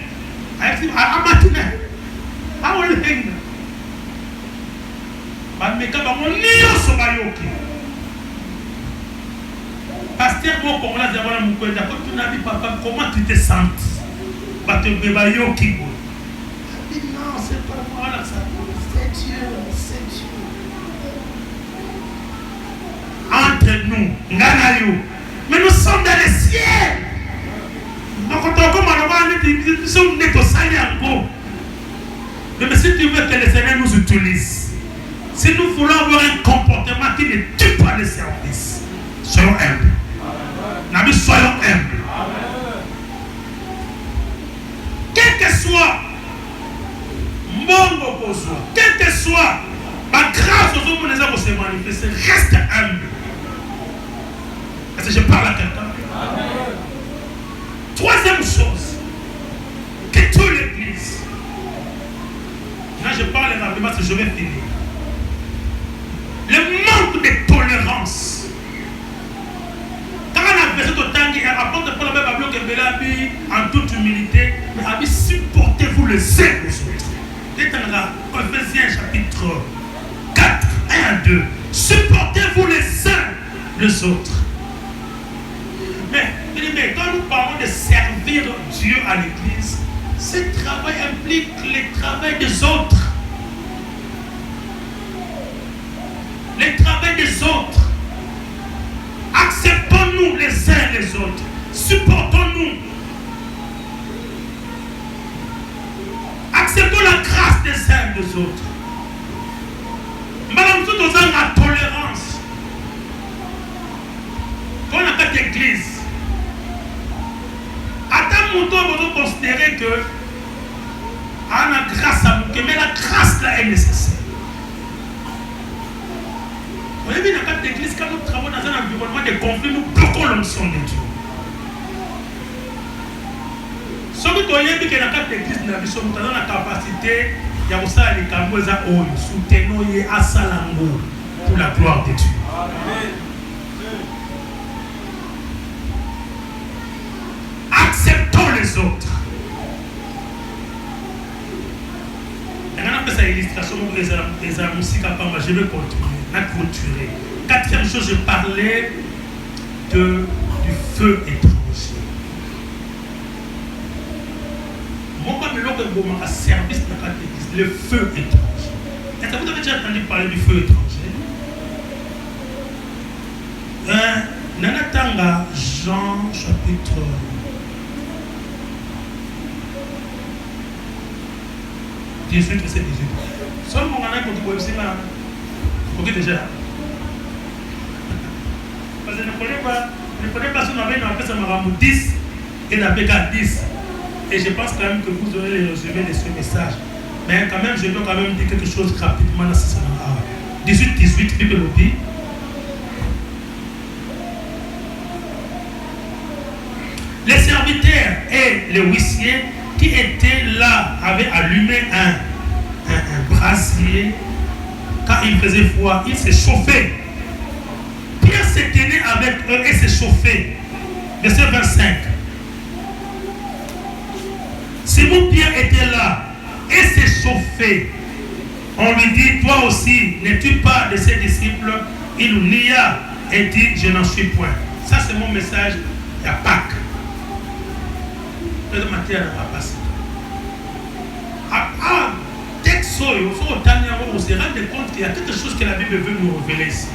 Pasteur, comment tu te sens? Non, c'est pas moi, c'est Dieu. Entre nous, mais nous sommes dans les cieux. Donc, nous sommes nés au salaire encore. Mais si tu veux que le Seigneur nous utilise, si nous voulons avoir un comportement qui ne tue pas le service, soyons humbles. Amen. Soyons humbles. Quel que soit mon besoin, quel que soit ma grâce aux hommes qui se manifester, reste humble. Est-ce que je parle à quelqu'un? Troisième chose, que toute l'église. Là, je parle rapidement parce que je vais finir. Le manque de tolérance. Quand on a fait ce temps, il rapporte pas le même que Bélabi en toute humilité, mais a dit supportez-vous les uns les autres. Ephésiens chapitre 4, 1 à 2. Supportez-vous les uns les autres. Mais quand nous parlons de servir Dieu à l'église, ce travail implique le travail des autres. Le travail des autres. Acceptons-nous les uns les autres. Supportons-nous. Acceptons la grâce des uns des autres. Madame, tout dans la tolérance. Quand on a fait l'église, à tant moment, on doit considérer que on a grâce à nous, mais la grâce là est nécessaire. Vous avez vu dans la l'église, quand nous travaillons dans un environnement de conflit, nous bloquons l'onction de Dieu. Ce que vous avez vu que dans la l'église, nous avons la capacité de soutenir à Salango pour la gloire de Dieu. Acceptons les autres. Maintenant, cette illustration, je vais continuer. La clôturer. Quatrième chose, je parlais du feu étranger. Mon père me l'a dit à service de l'église, le feu étranger. Est-ce que vous avez déjà entendu parler du feu étranger? Nanatanga, Jean chapitre 18, verset 18. Seul mon gars, quand tu vois ici, ok déjà. Parce que ne prenez pas si on avait une appel, ça m'a ramené 10 et la PK 10. Et je pense quand même que vous aurez les résumés de ce message. Mais quand même, je dois quand même dire quelque chose rapidement dans ce moment-là. 18, Bible le dit. Les serviteurs et les huissiers qui étaient là avaient allumé un brasier quand il faisait froid, il se chauffait. Pierre se tenait avec eux et se chauffait. Verset 25. Simon Pierre était là et se chauffait. On lui dit, toi aussi, n'es-tu pas de ses disciples? Il nia et dit, je n'en suis point. Ça, c'est mon message à Pâques. Le matière n'a pas passé. Texte, il faut on se rendre compte qu'il y a quelque chose que la Bible veut nous révéler ici.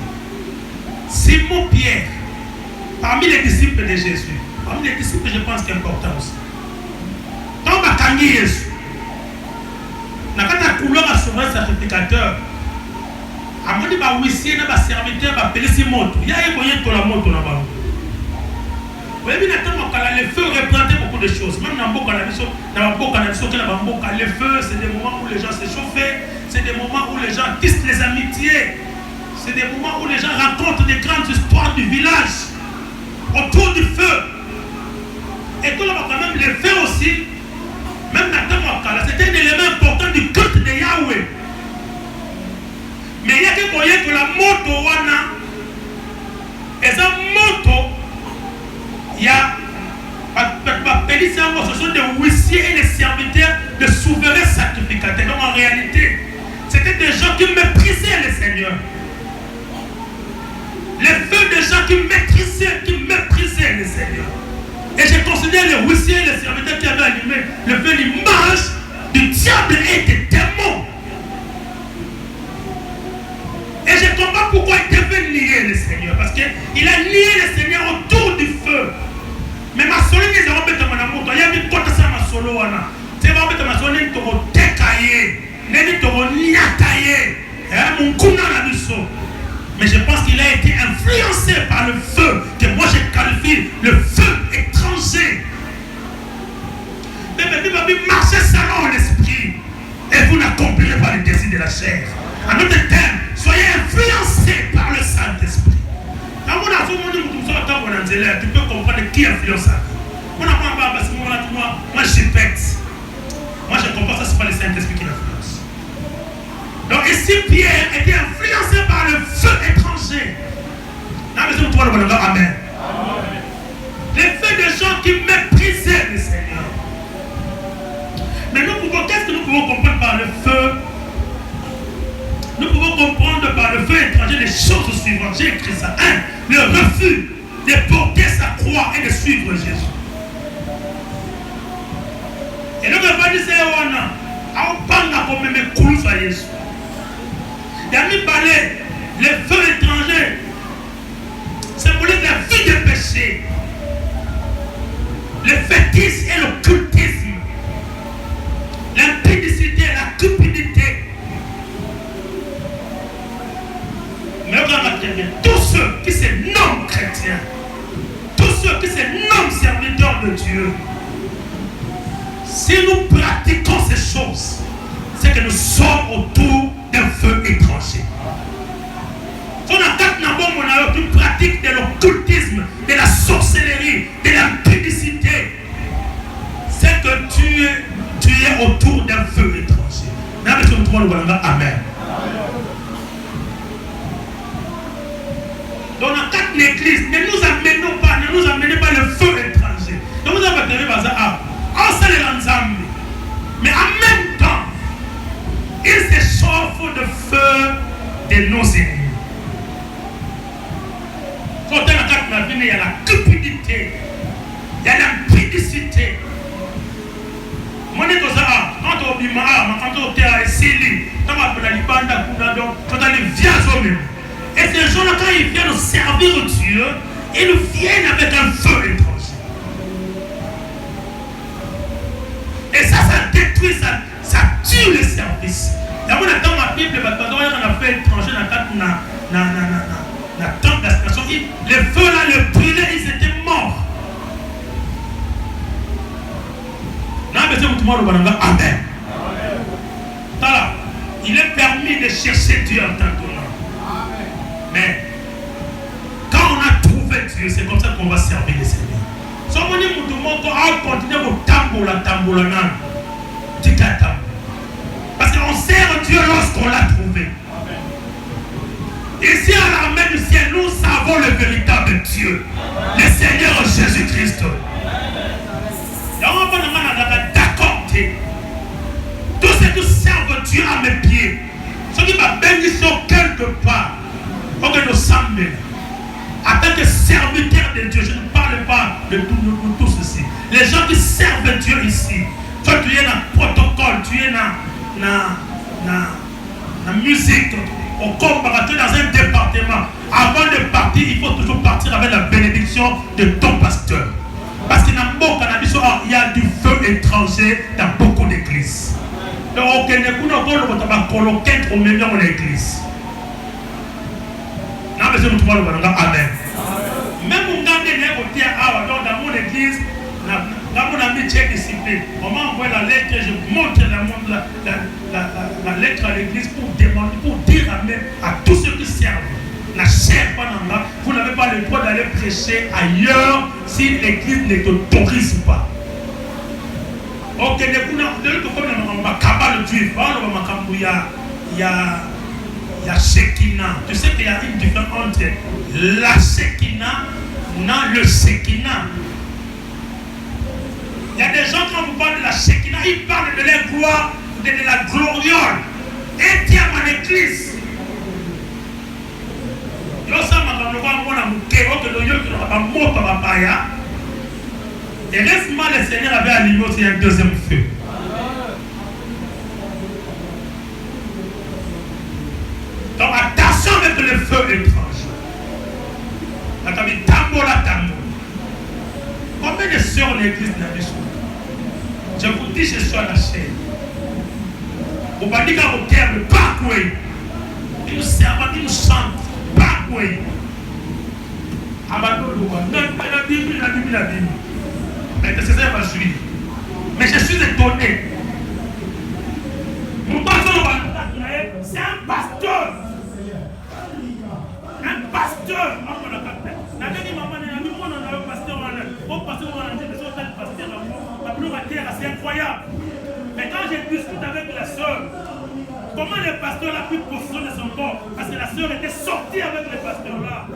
Simon Pierre, parmi les disciples de Jésus, parmi les disciples, je pense que c'est important aussi. Quand on va Jésus, quand on a couleur à sauver sacrificateur, à mon niveau, huissier, un serviteur va appeler ses motos. Il y a un moyen de la moto là-bas. Vous voyez, le feu représente beaucoup de choses. Même dans le feu, c'est des moments où les gens se chauffent, c'est des moments où les gens tissent les amitiés, c'est des moments où les gens racontent des grandes histoires du village autour du feu. Et tout là, quand même, le feu aussi, même dans c'était un élément important du culte de Yahweh. Mais il y a que moyen que la moto, et sa moto, il y a ce sont des huissiers et des serviteurs de souverains sacrificateurs. Donc en réalité, c'était des gens qui méprisaient le Seigneur. Les feux des gens qui méprisaient le Seigneur. Et je considère les huissiers et les serviteurs qui avaient allumé le feu l'image du diable et des démons. Et je comprends pourquoi il devait nier le Seigneur. Parce qu'il a nié le Seigneur autour du feu. Mais ma solo les a embêtés mon amour. Il y a mis côté ça ma solo wana. C'est pas embêté ma solo ni toro tekaye, ni toro niataye. Mon kuna la biso. Mais je pense qu'il a été influencé par le feu que moi je qualifie le feu étranger. Mais marchez selon l'esprit et vous n'accomplirez pas les désirs de la chair. En d'autres termes, soyez influencés par le Saint-Esprit. Tu peux comprendre qui influence ça. Moi je pète. Moi je comprends ça, c'est pas le Saint-Esprit qui l'influence. Donc ici Pierre était influencé par le feu étranger. Amen. Les feux de gens qui méprisaient le Seigneur. Mais qu'est-ce que nous pouvons comprendre par le feu? Nous pouvons comprendre par le feu étranger les choses suivantes. J'ai écrit ça. 1. Le refus de porter sa croix et de suivre Jésus. Et donc, il va dire, il y a mis parler les feux étrangers. Symbolise la vie de péché. Le fétisme et l'occultisme. L'impudicité, la cupidité. Mais regardez bien, tous ceux qui se nomment chrétiens, tous ceux qui se nomment serviteurs de Dieu, si nous pratiquons ces choses, c'est que nous sommes autour d'un feu étranger. Si on attaque tu pratiques de l'occultisme, de la sorcellerie, de l'impudicité, c'est que tu es autour d'un feu étranger. Amen. Dans la carte de l'église, ne nous amenez pas le feu étranger. Donc vous avez entendu par ça, mais en même temps, il se chauffe de feu de nos ennemis. Quand on a la carte de la vie, il y a la cupidité, il y a l'impudicité. Quand on et ces gens-là, quand ils viennent servir Dieu, ils viennent avec un feu étranger. Et ça détruit, ça tue le service. Et moi, dans ma Bible, on a fait étranger dans la tente d'ascension. Les feux là, le brûlaient, ils étaient morts. Amen. Voilà. Il est permis de chercher Dieu en tant que nom. Mais quand on a trouvé Dieu, c'est comme ça qu'on va servir le Seigneur. Si on dit qu'on continue à tamboula, parce qu'on sert Dieu lorsqu'on l'a trouvé. Dieu, le Seigneur Jésus-Christ. D'accord, tous ceux qui servent Dieu à mes pieds, ceux qui m'ont béni sur quelque part, faut que nous sommes en tant que serviteurs de Dieu. Je ne parle pas de tout ceci. Les gens qui servent Dieu ici, toi tu es dans le protocole, tu es dans la musique, au combat, tu es dans un département. Avant de partir, il faut toujours partir avec la bénédiction de ton pasteur. Parce qu'il y a du feu étranger dans beaucoup d'églises. Donc, on va coloquer au milieu de l'église. Amen. Même dans mon église, dans mon amitié discipline, on m'a envoyé la lettre, je montre la lettre à l'église pour demander, pour dire à tous ceux qui servent. La chair, vous n'avez pas le droit d'aller prêcher ailleurs si l'église ne t'autorise pas. Ok, il y a Shekinah. Tu sais qu'il y a une différence entre la Shekinah et le Shekinah. Il y a des gens, quand vous parlez de la Shekinah, ils parlent de la gloire, de la gloriole. Et tiens, mon église. Et récemment, le Seigneur avait allumé aussi un deuxième feu. Donc attention avec le feu étrange. Combien de sœurs l'église n'a vu? Je vous dis, je suis à la chaîne. Vous m'avez dit qu'à vos cœurs, le parcours, ils nous servent, ils nous chantent. Oui. Mais je suis étonné. C'est un pasteur. Un pasteur. C'est incroyable. Mais quand je discute avec la soeur, comment le pasteur a pu positionner son corps? Parce que la sœur était sortie avec le pasteur là.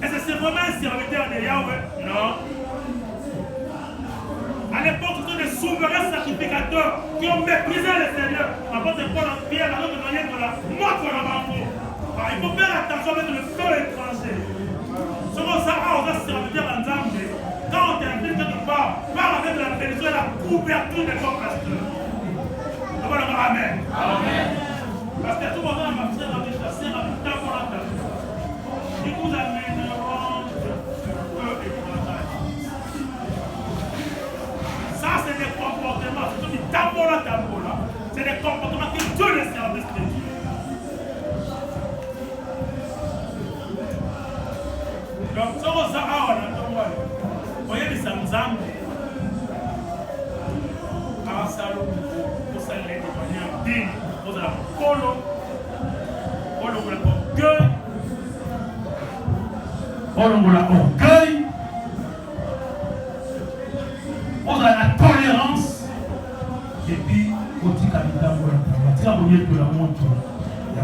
Est-ce que c'est vraiment un serviteur de Yahweh? Non. À l'époque, ce sont des souverains sacrificateurs qui ont méprisé le Seigneur. Apôtre Paul en Pierre, alors que manière de la mort pour la bambou. Il faut faire attention avec le feu étranger. Ce qu'on s'en va aux serviteurs en Zambie. Quand on t'invite quelque part, parle avec la bénédiction et la couverture de ton pasteur. Amen. Amen. Parce que tout le monde a marché dans les chasseurs avec ta volonté. Ils vous amèneront le feu étranger. Ça, c'est des comportements. C'est tout dit tambola. C'est des comportements qui tuent le service de Dieu. Donc, ce qu'on s'en va, vous voyez les Samzam. Ah, ça, pour ça, les témoignages, pour la polo, pour l'orgueil, pour la tolérance, et puis, pour la montre, il y a